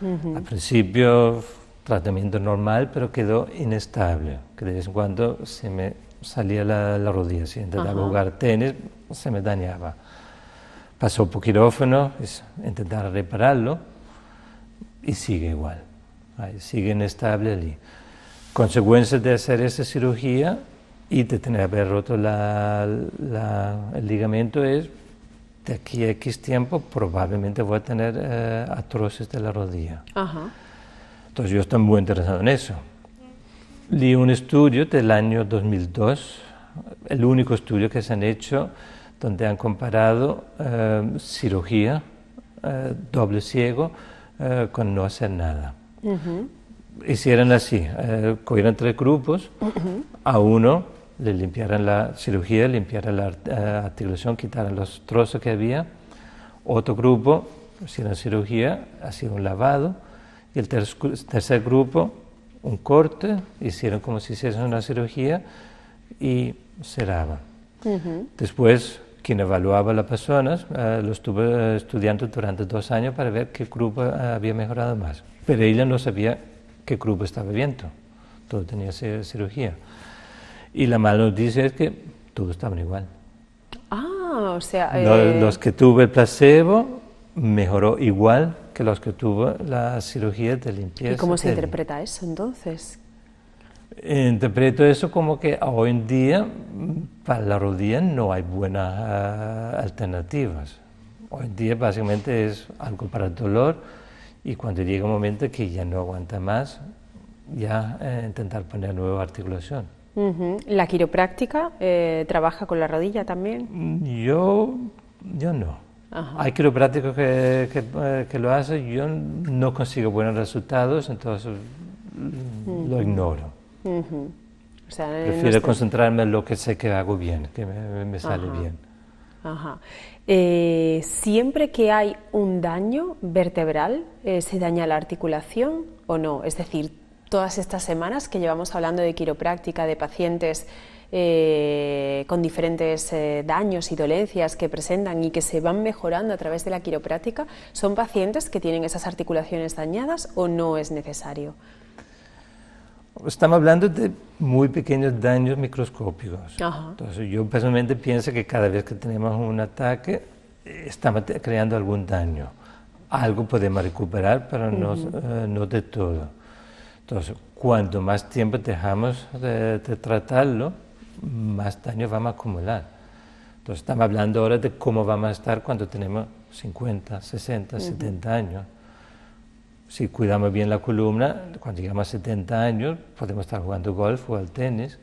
Al principio, tratamiento normal, pero quedó inestable, que de vez en cuando se me salía la rodilla. Si intentaba jugar tenis, se me dañaba. Pasó por quirófano, intentar repararlo, y sigue igual. Sigue inestable allí. Consecuencias de hacer esa cirugía y de tener haber roto el ligamento es, de aquí a X tiempo, probablemente voy a tener artrosis de la rodilla. Entonces yo estoy muy interesado en eso. Leí un estudio del año 2002, el único estudio que se han hecho donde han comparado cirugía, doble ciego, con no hacer nada. Hicieron así, cogieron 3 grupos, a uno le limpiaran la cirugía, limpiaran la articulación, quitaran los trozos que había, otro grupo hicieron cirugía, hacían un lavado, y el tercer grupo un corte, hicieron como si hiciesen una cirugía y cerraban. Después, quien evaluaba a las personas lo estuvo estudiando durante 2 años para ver qué grupo había mejorado más. Pero ella no sabía qué grupo estaba bien, todo tenía cirugía. Y la mala noticia es que todos estaban igual. O sea... Los que tuvo el placebo mejoró igual que los que tuvo la cirugía de limpieza. ¿Y cómo se interpreta eso entonces? Interpreto eso como que hoy en día para la rodilla no hay buenas alternativas. Hoy en día básicamente es algo para el dolor y cuando llega un momento que ya no aguanta más, ya intentar poner nueva articulación. ¿La quiropráctica trabaja con la rodilla también? Yo no. Hay quiroprácticos que lo hacen, yo no consigo buenos resultados, entonces lo ignoro. O sea, prefiero concentrarme en lo que sé que hago bien, que me sale bien. ¿Siempre que hay un daño vertebral se daña la articulación o no? Es decir, todas estas semanas que llevamos hablando de quiropráctica, de pacientes con diferentes daños y dolencias que presentan y que se van mejorando a través de la quiropráctica, ¿son pacientes que tienen esas articulaciones dañadas o no es necesario? Estamos hablando de muy pequeños daños microscópicos. Entonces yo personalmente pienso que cada vez que tenemos un ataque estamos creando algún daño. Algo podemos recuperar, pero no de todo. Entonces, cuanto más tiempo dejamos de tratarlo, más daño vamos a acumular. Entonces, estamos hablando ahora de cómo vamos a estar cuando tenemos 50, 60, 70 años. Si cuidamos bien la columna, cuando llegamos a 70 años, podemos estar jugando golf o al tenis,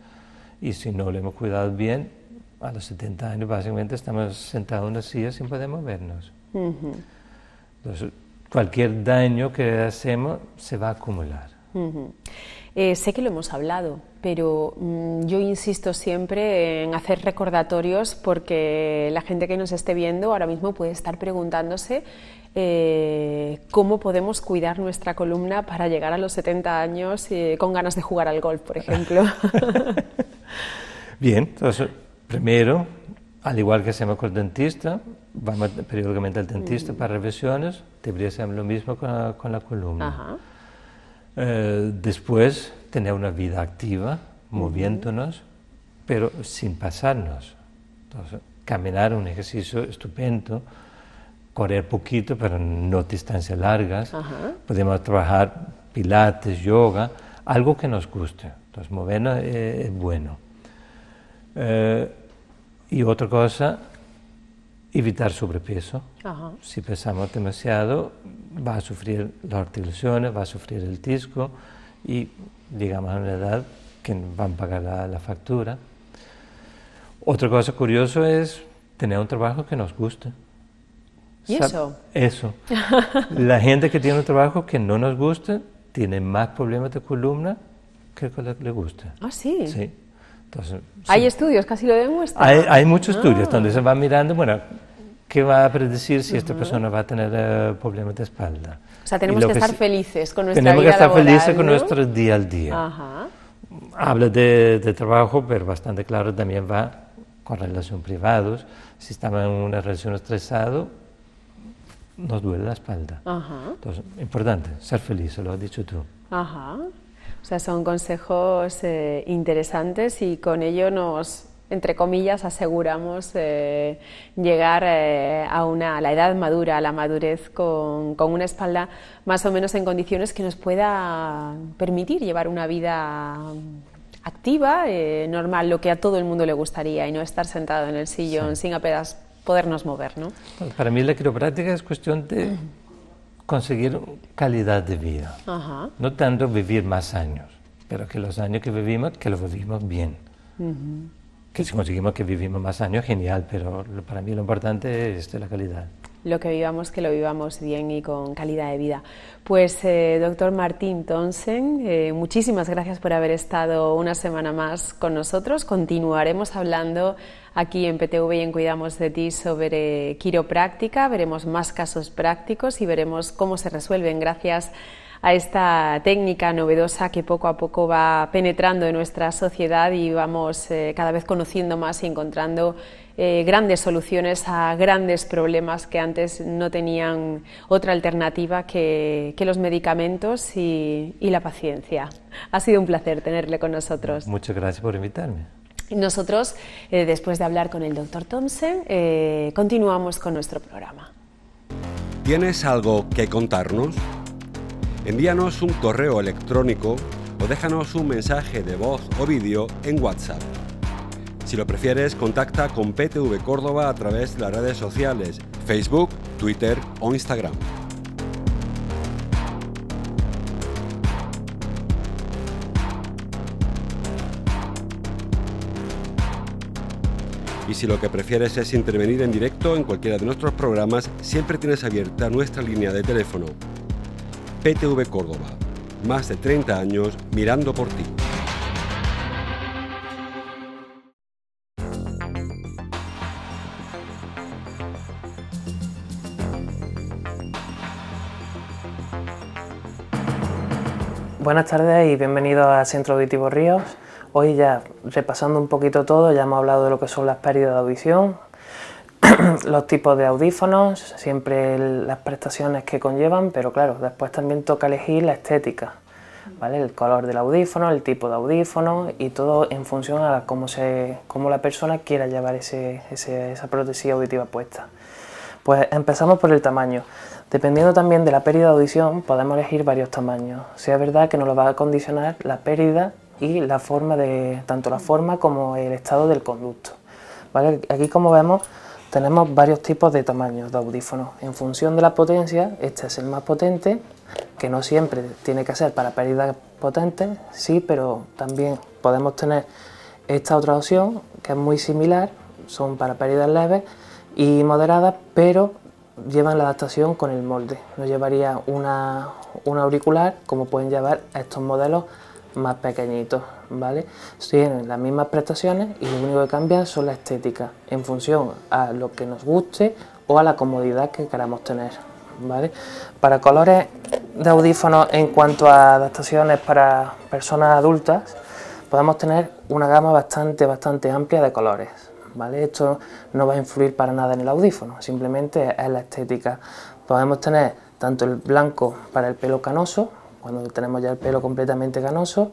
y si no lo hemos cuidado bien, a los 70 años básicamente estamos sentados en una silla sin poder movernos. Entonces, cualquier daño que hacemos se va a acumular. Sé que lo hemos hablado, pero yo insisto siempre en hacer recordatorios porque la gente que nos esté viendo ahora mismo puede estar preguntándose cómo podemos cuidar nuestra columna para llegar a los 70 años con ganas de jugar al golf, por ejemplo. Bien, entonces, primero, al igual que hacemos con el dentista, vamos periódicamente al dentista para revisiones, debería ser lo mismo con la columna. Después, tener una vida activa, moviéndonos, pero sin pasarnos. Entonces, caminar, un ejercicio estupendo, correr poquito, pero no distancias largas. Podemos trabajar pilates, yoga, algo que nos guste. Entonces, movernos es bueno. Y otra cosa, evitar sobrepeso. Si pesamos demasiado, va a sufrir las articulaciones, va a sufrir el disco y llegamos a una edad que van a pagar la factura. Otra cosa curiosa es tener un trabajo que nos guste. ¿Y eso? Eso. La gente que tiene un trabajo que no nos gusta tiene más problemas de columna que el que le gusta. Ah, sí. Sí. Entonces, ¿Hay sí. estudios que así lo demuestran? Hay muchos estudios donde se va mirando, bueno, ¿qué va a predecir si esta persona va a tener problemas de espalda? O sea, tenemos que estar felices con nuestra vida laboral. Tenemos que estar felices con ¿no? nuestro día al día. Ajá. Habla de trabajo, pero bastante claro también va con relaciones privadas. Si estamos en una relación estresada, nos duele la espalda. Ajá. Entonces, importante, ser feliz, lo has dicho tú. Ajá. O sea, son consejos interesantes y con ello nos, entre comillas, aseguramos llegar a la edad madura, a la madurez, con una espalda más o menos en condiciones que nos pueda permitir llevar una vida activa, normal, lo que a todo el mundo le gustaría, y no estar sentado en el sillón sin apenas podernos mover, ¿no? Para mí la quiropráctica es cuestión de conseguir calidad de vida. Ajá. No tanto vivir más años, pero que los años que vivimos los vivimos bien. Que si conseguimos que vivimos más años, genial, pero para mí lo importante es la calidad. Lo que vivamos, que lo vivamos bien y con calidad de vida. Pues, doctor Martín Tonnsen, muchísimas gracias por haber estado una semana más con nosotros. Continuaremos hablando aquí en PTV y en Cuidamos de Ti sobre quiropráctica, veremos más casos prácticos y veremos cómo se resuelven gracias a esta técnica novedosa que poco a poco va penetrando en nuestra sociedad y vamos cada vez conociendo más y encontrando grandes soluciones a grandes problemas que antes no tenían otra alternativa que los medicamentos y la paciencia. Ha sido un placer tenerle con nosotros. Muchas gracias por invitarme. Nosotros, después de hablar con el doctor Tonnsen, continuamos con nuestro programa. ¿Tienes algo que contarnos? Envíanos un correo electrónico o déjanos un mensaje de voz o vídeo en WhatsApp. Si lo prefieres, contacta con PTV Córdoba a través de las redes sociales, Facebook, Twitter o Instagram. Y si lo que prefieres es intervenir en directo en cualquiera de nuestros programas, siempre tienes abierta nuestra línea de teléfono. PTV Córdoba, más de 30 años mirando por ti. Buenas tardes y bienvenidos a Centro Auditivo Ríos. Hoy ya repasando un poquito todo, ya hemos hablado de lo que son las pérdidas de audición, los tipos de audífonos, siempre las prestaciones que conllevan, pero claro, después también toca elegir la estética, ¿vale? El color del audífono, el tipo de audífono y todo en función a cómo la persona quiera llevar esa prótesis auditiva puesta. Pues empezamos por el tamaño. Dependiendo también de la pérdida de audición, podemos elegir varios tamaños. Sí es verdad que nos lo va a condicionar la pérdida y la forma tanto la forma como el estado del conducto, ¿vale? Aquí, como vemos, tenemos varios tipos de tamaños de audífonos. En función de la potencia, este es el más potente, que no siempre tiene que ser para pérdidas potentes, sí, pero también podemos tener esta otra opción, que es muy similar, son para pérdidas leves y moderadas, pero llevan la adaptación con el molde. No llevaría un auricular como pueden llevar estos modelos más pequeñitos, ¿vale? Tienen las mismas prestaciones y lo único que cambia son la estética, en función a lo que nos guste o a la comodidad que queramos tener, ¿vale? Para colores de audífonos, en cuanto a adaptaciones para personas adultas, podemos tener una gama bastante amplia de colores, ¿vale? Esto no va a influir para nada en el audífono, simplemente es la estética. Podemos tener tanto el blanco para el pelo canoso, cuando tenemos ya el pelo completamente canoso,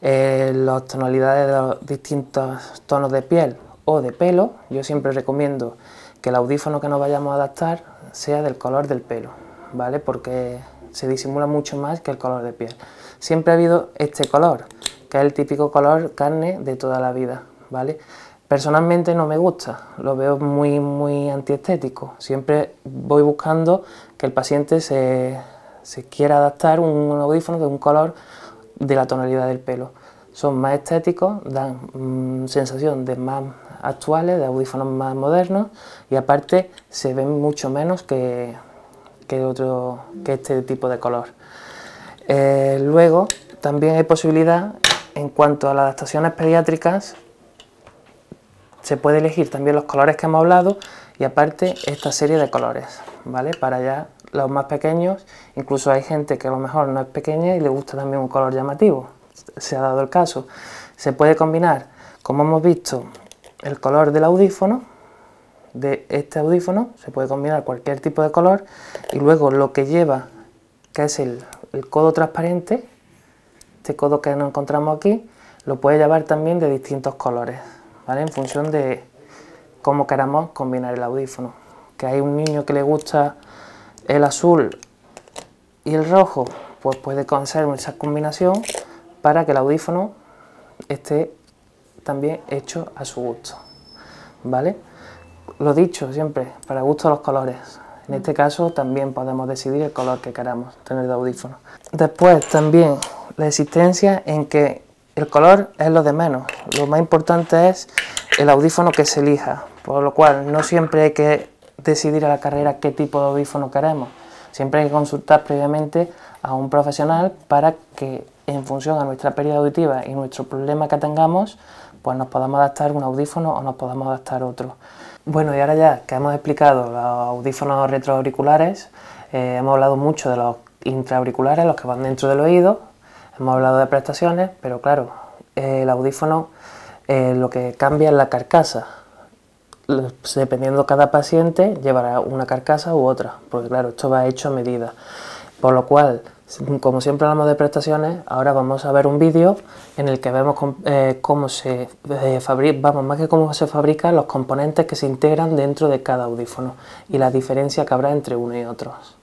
las tonalidades de los distintos tonos de piel o de pelo. Yo siempre recomiendo que el audífono que nos vayamos a adaptar sea del color del pelo, ¿vale? Porque se disimula mucho más que el color de piel. Siempre ha habido este color, que es el típico color carne de toda la vida, ¿vale? Personalmente no me gusta, lo veo muy antiestético. Siempre voy buscando que el paciente se quiera adaptar un audífono de un color de la tonalidad del pelo. Son más estéticos, dan sensación de más actuales, de audífonos más modernos, y aparte se ven mucho menos que este tipo de color. Luego también hay posibilidad, en cuanto a las adaptaciones pediátricas, se puede elegir también los colores que hemos hablado y aparte esta serie de colores, ¿vale? Para ya los más pequeños, incluso hay gente que a lo mejor no es pequeña y le gusta también un color llamativo, se ha dado el caso. Se puede combinar, como hemos visto, el color del audífono, de este audífono, se puede combinar cualquier tipo de color, y luego lo que lleva, que es el codo transparente, este codo que nos encontramos aquí, lo puede llevar también de distintos colores, ¿vale? En función de cómo queramos combinar el audífono. Que hay un niño que le gusta el azul y el rojo, pues puede hacer esa combinación para que el audífono esté también hecho a su gusto, ¿vale? Lo dicho siempre, para gusto los colores. En este caso también podemos decidir el color que queramos tener de audífono. Después también la existencia en que el color es lo de menos. Lo más importante es el audífono que se elija, por lo cual no siempre hay que decidir a la carrera qué tipo de audífono queremos. Siempre hay que consultar previamente a un profesional para que en función a nuestra pérdida auditiva y nuestro problema que tengamos, pues nos podamos adaptar un audífono o nos podamos adaptar otro. Bueno, y ahora ya que hemos explicado los audífonos retroauriculares, hemos hablado mucho de los intraauriculares, los que van dentro del oído, hemos hablado de prestaciones, pero claro, el audífono lo que cambia es la carcasa. Dependiendo cada paciente llevará una carcasa u otra, porque claro, esto va hecho a medida. Por lo cual, como siempre hablamos de prestaciones, ahora vamos a ver un vídeo en el que vemos cómo se fabrica, más que cómo se fabrican los componentes que se integran dentro de cada audífono y la diferencia que habrá entre uno y otros.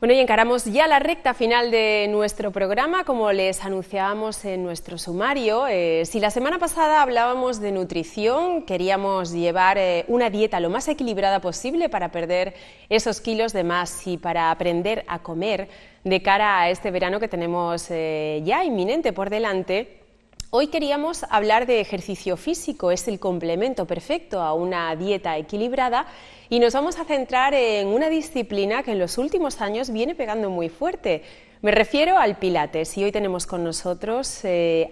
Bueno, y encaramos ya la recta final de nuestro programa, como les anunciábamos en nuestro sumario. Si la semana pasada hablábamos de nutrición, queríamos llevar una dieta lo más equilibrada posible para perder esos kilos de más y para aprender a comer de cara a este verano que tenemos ya inminente por delante. Hoy queríamos hablar de ejercicio físico, es el complemento perfecto a una dieta equilibrada y nos vamos a centrar en una disciplina que en los últimos años viene pegando muy fuerte. Me refiero al Pilates y hoy tenemos con nosotros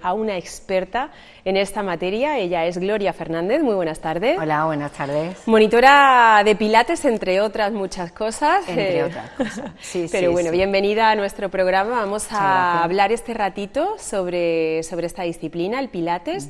a una experta en esta materia. Ella es Gloria Fernández. Muy buenas tardes. Hola, buenas tardes. Monitora de Pilates, entre otras muchas cosas. Entre otras cosas. Sí, pero sí, bueno, sí. Bienvenida a nuestro programa. Vamos a hablar este ratito sobre esta disciplina, el Pilates.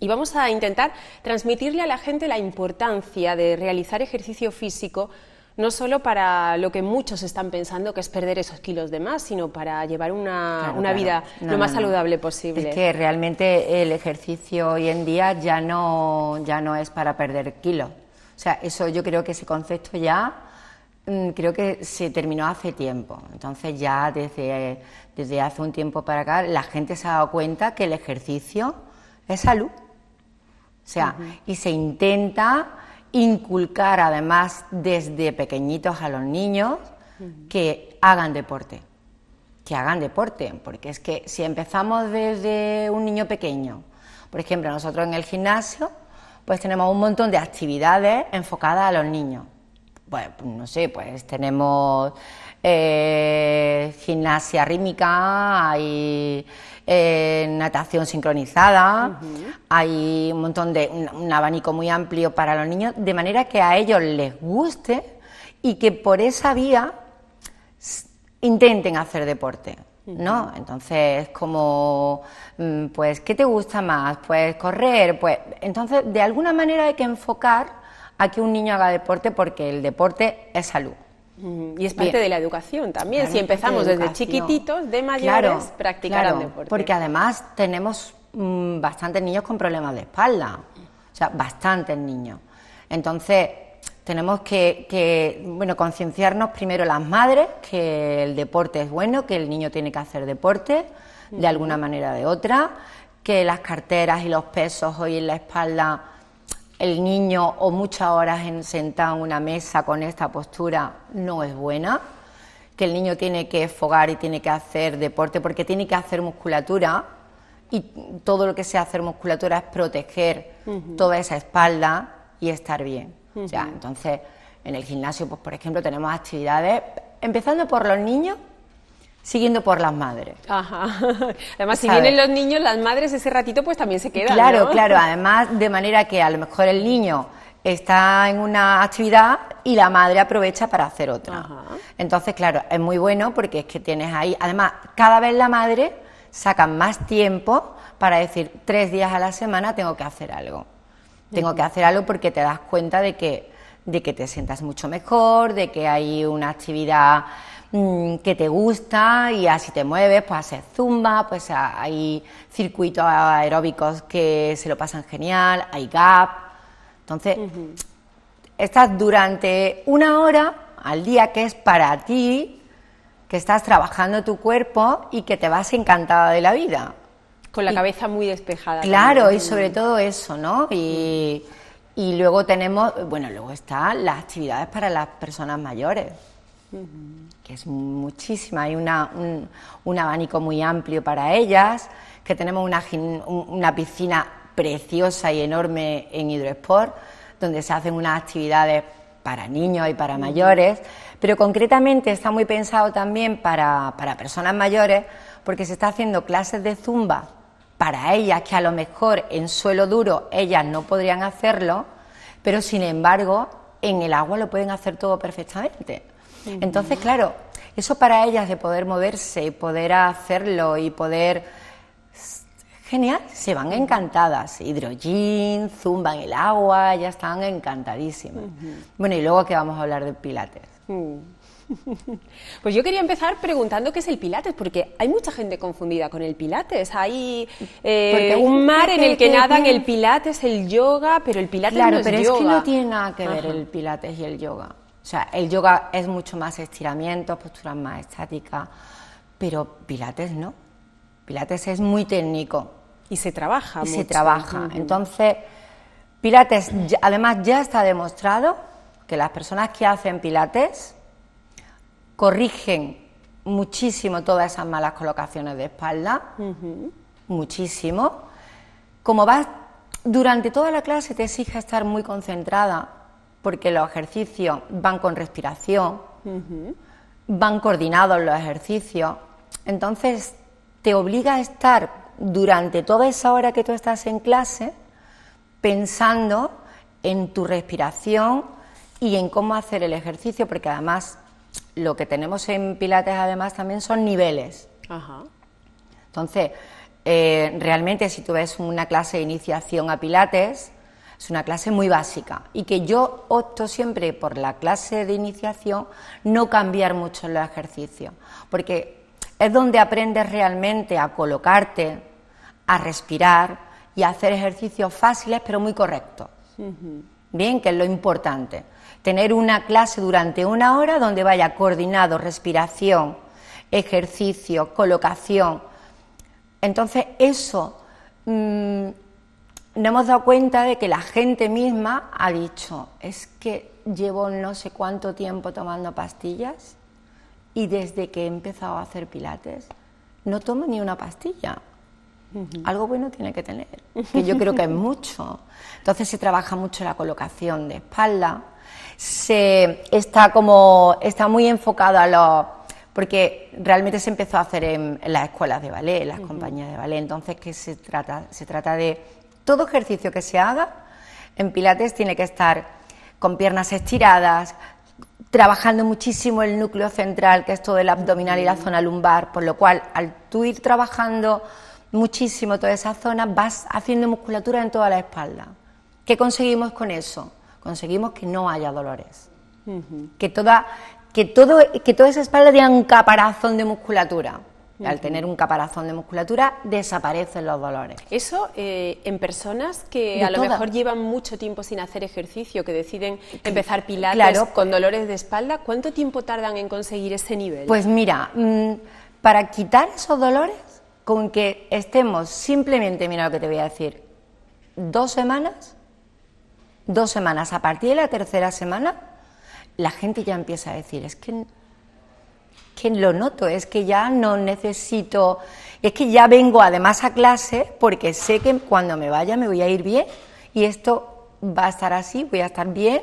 Y vamos a intentar transmitirle a la gente la importancia de realizar ejercicio físico, no solo para lo que muchos están pensando, que es perder esos kilos de más, sino para llevar una vida lo más saludable posible. Es que realmente el ejercicio hoy en día ya no es para perder kilos. O sea, eso yo creo que ese concepto ya creo que se terminó hace tiempo. Entonces ya desde hace un tiempo para acá la gente se ha dado cuenta que el ejercicio es salud. O sea, y se intenta inculcar además desde pequeñitos a los niños que hagan deporte, porque es que si empezamos desde un niño pequeño, por ejemplo, nosotros en el gimnasio, pues tenemos un montón de actividades enfocadas a los niños. Pues no sé, pues tenemos gimnasia rítmica, hay natación sincronizada, hay un montón un abanico muy amplio para los niños, de manera que a ellos les guste y que por esa vía intenten hacer deporte, ¿no? Entonces, como, pues, ¿qué te gusta más? Pues correr, pues, entonces, de alguna manera hay que enfocar a que un niño haga deporte porque el deporte es salud. Y es parte de la educación también, claro, si empezamos desde chiquititos, de mayores, practicarán deporte. Porque además tenemos bastantes niños con problemas de espalda, o sea, bastantes niños. Entonces, tenemos que concienciarnos primero las madres que el deporte es bueno, que el niño tiene que hacer deporte de alguna manera o de otra, que las carteras y los pesos hoy en la espalda, el niño o muchas horas sentado en una mesa con esta postura no es buena, que el niño tiene que fogar y tiene que hacer deporte porque tiene que hacer musculatura y todo lo que sea hacer musculatura es proteger toda esa espalda y estar bien. O sea, entonces en el gimnasio, pues por ejemplo, tenemos actividades empezando por los niños, siguiendo por las madres. Ajá. Además, si vienen los niños, las madres ese ratito pues también se quedan, Claro, ¿no? claro, además de manera que a lo mejor el niño está en una actividad y la madre aprovecha para hacer otra. Ajá. Entonces, claro, es muy bueno porque es que tienes ahí, además, cada vez la madre saca más tiempo para decir 3 días a la semana tengo que hacer algo. Tengo que hacer algo porque te das cuenta de que te sientas mucho mejor, de que hay una actividad que te gusta y así te mueves, pues haces zumba, pues hay circuitos aeróbicos que se lo pasan genial, hay gap. Entonces, estás durante 1 hora al día que es para ti, que estás trabajando tu cuerpo y que te vas encantada de la vida. Con la cabeza muy despejada. Claro, también. y sobre todo eso, ¿no? Y luego tenemos, luego están las actividades para las personas mayores, que es muchísima, hay un abanico muy amplio para ellas, que tenemos una piscina preciosa y enorme en Hidrosport, donde se hacen unas actividades para niños y para mayores, pero concretamente está muy pensado también para personas mayores, porque se está haciendo clases de zumba para ellas, que a lo mejor en suelo duro ellas no podrían hacerlo, pero sin embargo en el agua lo pueden hacer todo perfectamente. Entonces, claro, eso para ellas de poder moverse y poder hacerlo y poder... Genial, se van encantadas. Hidrogin, zumba en el agua, ya están encantadísimas. Bueno, y luego que vamos a hablar de Pilates. Pues yo quería empezar preguntando qué es el Pilates, porque hay mucha gente confundida con el Pilates. Hay un mar en el que nadan el Pilates, el yoga, pero el Pilates no es yoga. Claro, pero es que no tiene nada que ver el Pilates y el yoga. O sea, el yoga es mucho más estiramientos, posturas más estáticas, pero Pilates no. Pilates es muy técnico. Y se trabaja mucho. Se trabaja. Entonces, Pilates, además ya está demostrado que las personas que hacen Pilates corrigen muchísimo todas esas malas colocaciones de espalda, muchísimo, como vas durante toda la clase te exige estar muy concentrada, porque los ejercicios van con respiración, van coordinados los ejercicios, entonces te obliga a estar durante toda esa hora que tú estás en clase pensando en tu respiración y en cómo hacer el ejercicio, porque además lo que tenemos en Pilates además también son niveles. Ajá. Entonces, realmente si tú ves una clase de iniciación a Pilates, es una clase muy básica y que yo opto siempre por la clase de iniciación no cambiar mucho en los ejercicios, porque es donde aprendes realmente a colocarte, a respirar y a hacer ejercicios fáciles pero muy correctos. Bien, que es lo importante. Tener una clase durante una hora donde vaya coordinado respiración, ejercicio, colocación. Entonces eso nos hemos dado cuenta de que la gente misma ha dicho, es que llevo no sé cuánto tiempo tomando pastillas y desde que he empezado a hacer pilates no tomo ni una pastilla. Algo bueno tiene que tener, que yo creo que es mucho. Entonces se trabaja mucho la colocación de espalda, está muy enfocado a los... porque realmente se empezó a hacer en las escuelas de ballet, en las compañías de ballet. Entonces, ¿qué se trata? Se trata de todo ejercicio que se haga en Pilates tiene que estar con piernas estiradas, trabajando muchísimo el núcleo central, que es todo el abdominal y la zona lumbar, por lo cual, al tú ir trabajando muchísimo toda esa zona, vas haciendo musculatura en toda la espalda. ¿Qué conseguimos con eso? Conseguimos que no haya dolores, que toda esa espalda tenga un caparazón de musculatura. Al tener un caparazón de musculatura desaparecen los dolores. Eso en personas que a lo mejor llevan mucho tiempo sin hacer ejercicio, que deciden empezar pilates con dolores de espalda, ¿cuánto tiempo tardan en conseguir ese nivel? Pues mira, para quitar esos dolores, con que estemos simplemente, mira lo que te voy a decir, 2 semanas, a partir de la tercera semana, la gente ya empieza a decir, es que lo noto, es que ya no necesito, es que ya vengo además a clase porque sé que cuando me vaya me voy a ir bien y esto va a estar así, voy a estar bien,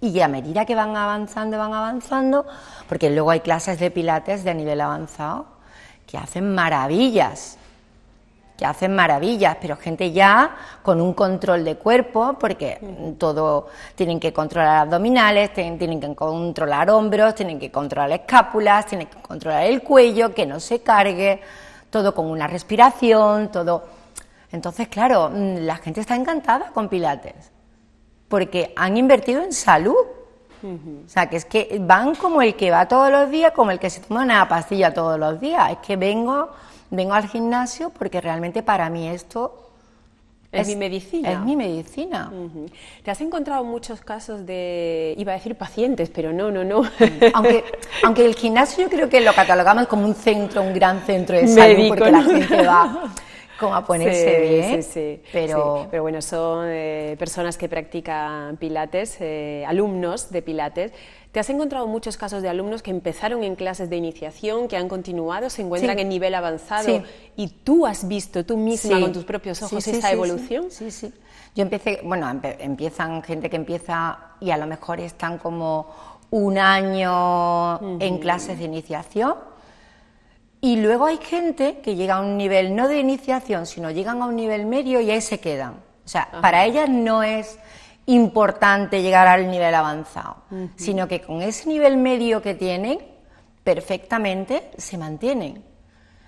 y a medida que van avanzando, porque luego hay clases de pilates de nivel avanzado que hacen maravillas, pero gente ya con un control de cuerpo, porque todo, tienen que controlar abdominales, tienen que controlar hombros, tienen que controlar escápulas, tienen que controlar el cuello, que no se cargue, todo con una respiración, todo. Entonces, claro, la gente está encantada con Pilates, porque han invertido en salud. O sea, que es que van como el que va todos los días, como el que se toma una pastilla todos los días. Es que vengo al gimnasio porque realmente para mí esto es mi medicina. Es mi medicina. ¿Te has encontrado muchos casos de, iba a decir pacientes, pero no? Aunque el gimnasio yo creo que lo catalogamos como un gran centro de salud, médico, porque la gente va como a ponerse bien, pero bueno, son personas que practican pilates, alumnos de pilates. ¿Te has encontrado muchos casos de alumnos que empezaron en clases de iniciación, que han continuado, se encuentran en nivel avanzado y tú has visto tú misma con tus propios ojos esta evolución? Sí. Yo empecé, empiezan gente que empieza y a lo mejor están como un año en clases de iniciación. Y luego hay gente que llega a un nivel no de iniciación, sino llegan a un nivel medio y ahí se quedan. O sea, para ellas no es importante llegar al nivel avanzado, sino que con ese nivel medio que tienen, perfectamente se mantienen.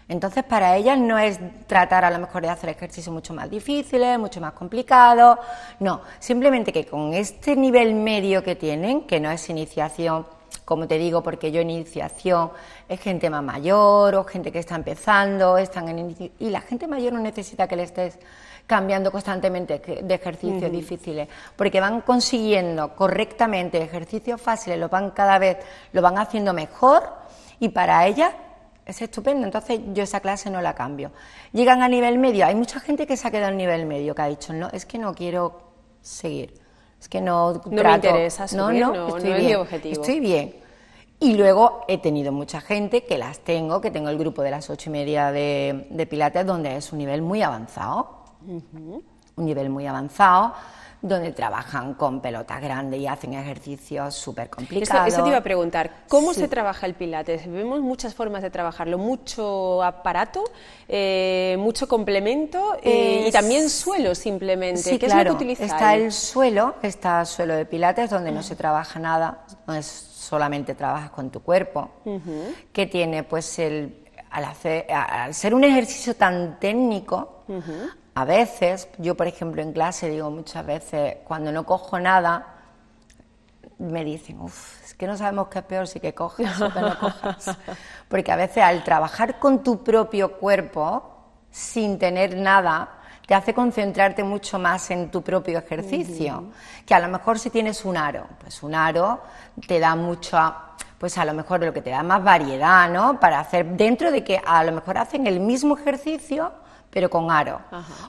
Entonces, para ellas no es tratar a lo mejor de hacer ejercicios mucho más difíciles, mucho más complicados, no, simplemente que con este nivel medio que tienen, que no es iniciación, como te digo, porque yo en iniciación es gente más mayor o gente que está empezando, y la gente mayor no necesita que le estés cambiando constantemente de ejercicios difíciles, porque van consiguiendo correctamente ejercicios fáciles, cada vez lo van haciendo mejor y para ellas es estupendo. Entonces yo esa clase no la cambio. Llegan a nivel medio, hay mucha gente que se ha quedado en nivel medio, que ha dicho, no, es que no quiero seguir. Es que no me interesa subir, no estoy es bien, mi objetivo. Estoy bien. Y luego he tenido mucha gente que tengo el grupo de las 8:30 de Pilates, donde es un nivel muy avanzado. un nivel muy avanzado, donde trabajan con pelotas grandes y hacen ejercicios súper complicados. Eso te iba a preguntar, ¿cómo Sí. se trabaja el Pilates? Vemos muchas formas de trabajarlo, mucho aparato, mucho complemento y también suelo simplemente. Sí, ¿Qué claro. es lo que utilizáis? Está el suelo, está el suelo de Pilates, donde no se trabaja nada, donde solamente trabajas con tu cuerpo, que tiene pues al ser un ejercicio tan técnico, a veces, yo por ejemplo en clase digo muchas veces, cuando no cojo nada, me dicen, uff, es que no sabemos qué es peor, si que cojas o que no cojas. Porque a veces al trabajar con tu propio cuerpo, sin tener nada, te hace concentrarte mucho más en tu propio ejercicio. Que a lo mejor si tienes un aro, pues un aro te da pues a lo mejor lo que te da más variedad, ¿no? Para hacer, dentro de que a lo mejor hacen el mismo ejercicio, pero con aro.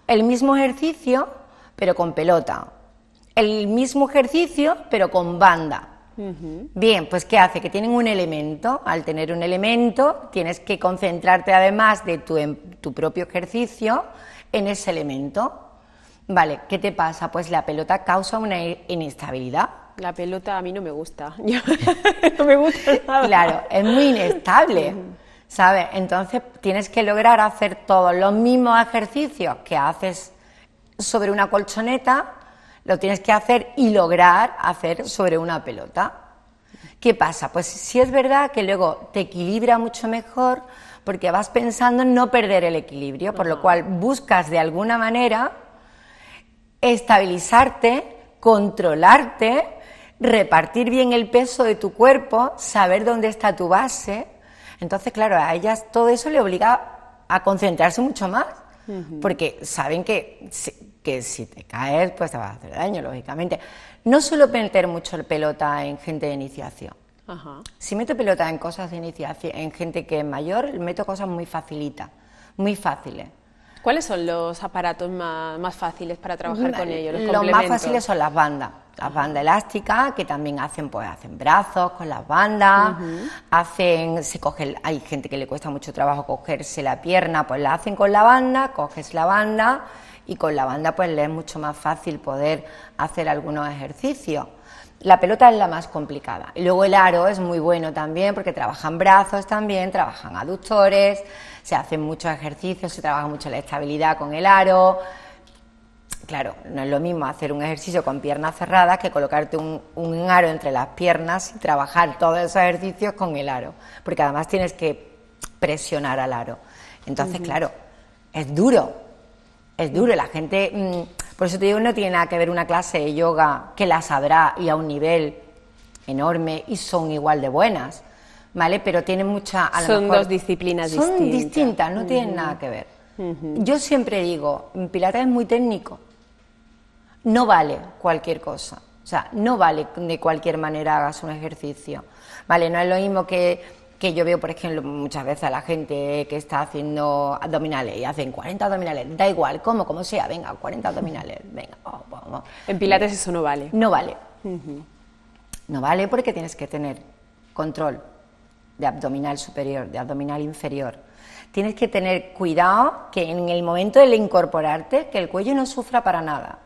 El mismo ejercicio, pero con pelota. El mismo ejercicio, pero con banda. Bien, pues ¿qué hace? Que tienen un elemento. Al tener un elemento, tienes que concentrarte además de tu propio ejercicio en ese elemento. Vale, ¿qué te pasa? Pues la pelota causa una inestabilidad. La pelota a mí no me gusta. No me gusta nada. Claro, es muy inestable, ¿sabes? Entonces tienes que lograr hacer todos los mismos ejercicios que haces sobre una colchoneta, lo tienes que hacer y lograr hacer sobre una pelota. ¿Qué pasa? Pues sí es verdad que luego te equilibra mucho mejor porque vas pensando en no perder el equilibrio, por lo cual buscas de alguna manera estabilizarte, controlarte, repartir bien el peso de tu cuerpo, saber dónde está tu base. Entonces, claro, a ellas todo eso le obliga a concentrarse mucho más, porque saben que si te caes, pues te vas a hacer daño, lógicamente. No suelo meter mucho pelota en gente de iniciación. Si meto pelota en cosas de iniciación, en gente que es mayor, meto cosas muy facilitas, muy fáciles. ¿Cuáles son los aparatos más fáciles para trabajar con ellos? Los más complementos. fáciles son las bandas elásticas, que también hacen brazos con las bandas, hay gente que le cuesta mucho trabajo cogerse la pierna, pues la hacen con la banda, coges la banda y con la banda pues le es mucho más fácil poder hacer algunos ejercicios. La pelota es la más complicada. Y luego el aro es muy bueno también porque trabajan brazos también, trabajan aductores, se hacen muchos ejercicios, se trabaja mucho la estabilidad con el aro. Claro, no es lo mismo hacer un ejercicio con piernas cerradas que colocarte un aro entre las piernas y trabajar todos esos ejercicios con el aro, porque además tienes que presionar al aro. Entonces, claro, es duro, la gente... Por eso te digo, no tiene nada que ver una clase de yoga que la sabrá y a un nivel enorme y son igual de buenas, ¿vale? Pero tienen mucha... Son dos disciplinas distintas. Son distintas, no tienen nada que ver. Yo siempre digo, Pilates es muy técnico. No vale cualquier cosa. O sea, no vale de cualquier manera hagas un ejercicio. ¿Vale? No es lo mismo que yo veo, por ejemplo, muchas veces a la gente que está haciendo abdominales y hacen 40 abdominales, da igual, como sea, venga, 40 abdominales, venga, vamos. En Pilates eso no vale. No vale. No vale porque tienes que tener control de abdominal superior, de abdominal inferior. Tienes que tener cuidado que en el momento de incorporarte, que el cuello no sufra para nada.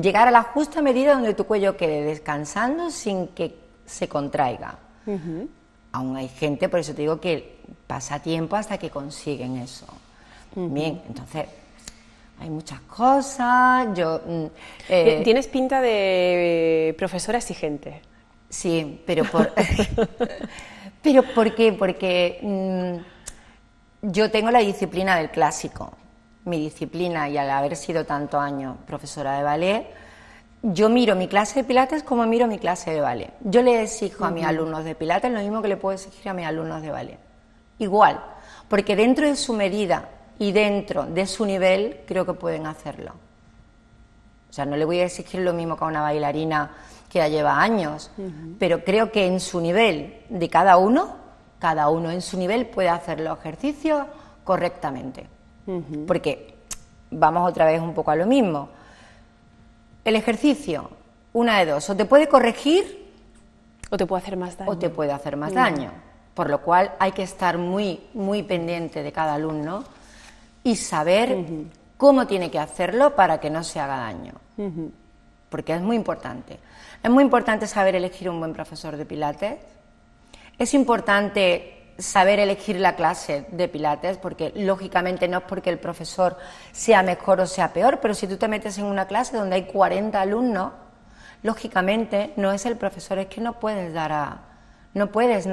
Llegar a la justa medida donde tu cuello quede descansando sin que se contraiga. Aún hay gente, por eso te digo que pasa tiempo hasta que consiguen eso. Bien, entonces hay muchas cosas. Tienes pinta de profesora exigente. Sí, pero ¿por qué? Porque yo tengo la disciplina del clásico. Mi disciplina, y al haber sido tantos años profesora de ballet, yo miro mi clase de Pilates como miro mi clase de ballet. Yo le exijo a mis alumnos de Pilates lo mismo que le puedo exigir a mis alumnos de ballet. Igual, porque dentro de su medida y dentro de su nivel creo que pueden hacerlo. O sea, no le voy a exigir lo mismo que a una bailarina que ya lleva años, pero creo que en su nivel de cada uno en su nivel puede hacer los ejercicios correctamente. Porque vamos otra vez un poco a lo mismo. El ejercicio, una de dos, o te puede corregir o te puede hacer más daño. O te puede hacer más daño. Por lo cual hay que estar muy, muy pendiente de cada alumno y saber cómo tiene que hacerlo para que no se haga daño. Porque es muy importante. Es muy importante saber elegir un buen profesor de pilates. Es importante saber elegir la clase de pilates, porque lógicamente no es porque el profesor sea mejor o sea peor, pero si tú te metes en una clase donde hay 40 alumnos, lógicamente no es el profesor, es que no puedes llegar no puedes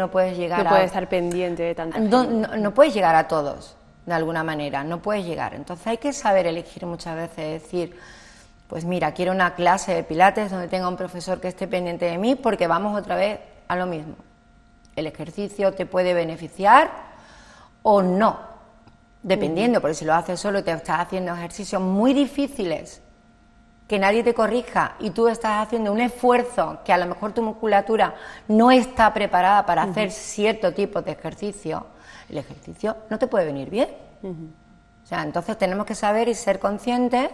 estar pendiente de tanta gente. No puedes llegar a todos, de alguna manera, no puedes llegar. Entonces hay que saber elegir muchas veces, decir, pues mira, quiero una clase de pilates donde tenga un profesor que esté pendiente de mí, porque vamos otra vez a lo mismo. El ejercicio te puede beneficiar o no, dependiendo, porque si lo haces solo te estás haciendo ejercicios muy difíciles, que nadie te corrija y tú estás haciendo un esfuerzo que a lo mejor tu musculatura no está preparada para hacer cierto tipo de ejercicio, el ejercicio no te puede venir bien. O sea, entonces tenemos que saber y ser conscientes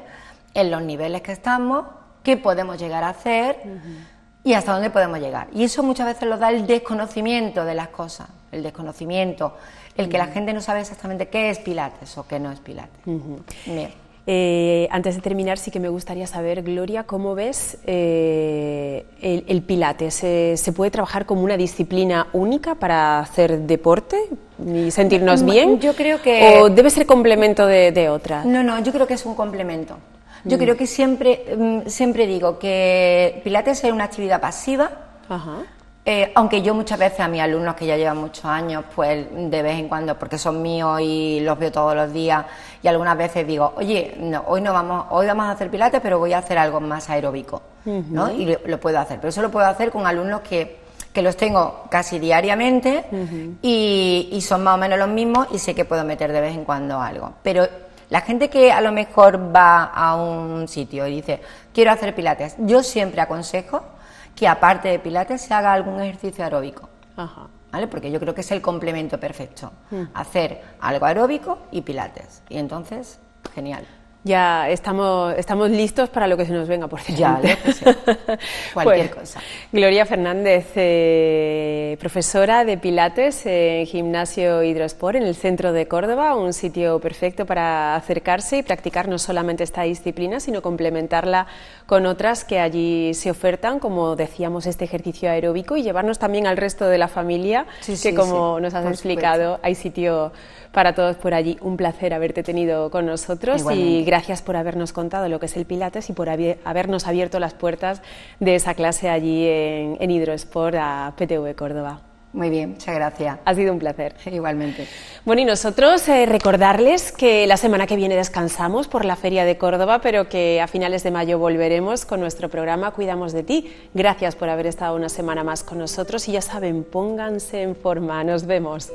en los niveles que estamos, qué podemos llegar a hacer y hasta dónde podemos llegar. Y eso muchas veces lo da el desconocimiento de las cosas, el desconocimiento, el que la gente no sabe exactamente qué es pilates o qué no es pilates. Bien. Antes de terminar, sí que me gustaría saber, Gloria, ¿cómo ves el pilates? ¿Se puede trabajar como una disciplina única para hacer deporte y sentirnos bien? Yo creo que... ¿O debe ser complemento de otras? No, yo creo que es un complemento. Yo creo que siempre digo que pilates es una actividad pasiva, aunque yo muchas veces a mis alumnos que ya llevan muchos años, pues de vez en cuando, porque son míos y los veo todos los días, y algunas veces digo, oye, no, hoy vamos a hacer pilates, pero voy a hacer algo más aeróbico, ¿no? Y lo puedo hacer, pero eso lo puedo hacer con alumnos que los tengo casi diariamente y son más o menos los mismos y sé que puedo meter de vez en cuando algo, pero la gente que a lo mejor va a un sitio y dice, quiero hacer pilates, yo siempre aconsejo que aparte de pilates se haga algún ejercicio aeróbico, ¿vale? Porque yo creo que es el complemento perfecto, hacer algo aeróbico y pilates, y entonces, genial. Ya estamos listos para lo que se nos venga por delante. Ya, lo que sea. Cualquier cosa. Gloria Fernández, profesora de Pilates en Gimnasio Hidrosport en el centro de Córdoba, un sitio perfecto para acercarse y practicar no solamente esta disciplina, sino complementarla con otras que allí se ofertan, como decíamos, este ejercicio aeróbico, y llevarnos también al resto de la familia, como nos has explicado, hay sitio para todos por allí. Un placer haberte tenido con nosotros. Igualmente. Y gracias por habernos contado lo que es el Pilates y por habernos abierto las puertas de esa clase allí en Hidrosport a PTV Córdoba. Muy bien, muchas gracias. Ha sido un placer. Igualmente. Bueno, y nosotros recordarles que la semana que viene descansamos por la Feria de Córdoba, pero que a finales de mayo volveremos con nuestro programa Cuidamos de ti. Gracias por haber estado una semana más con nosotros y ya saben, pónganse en forma. Nos vemos.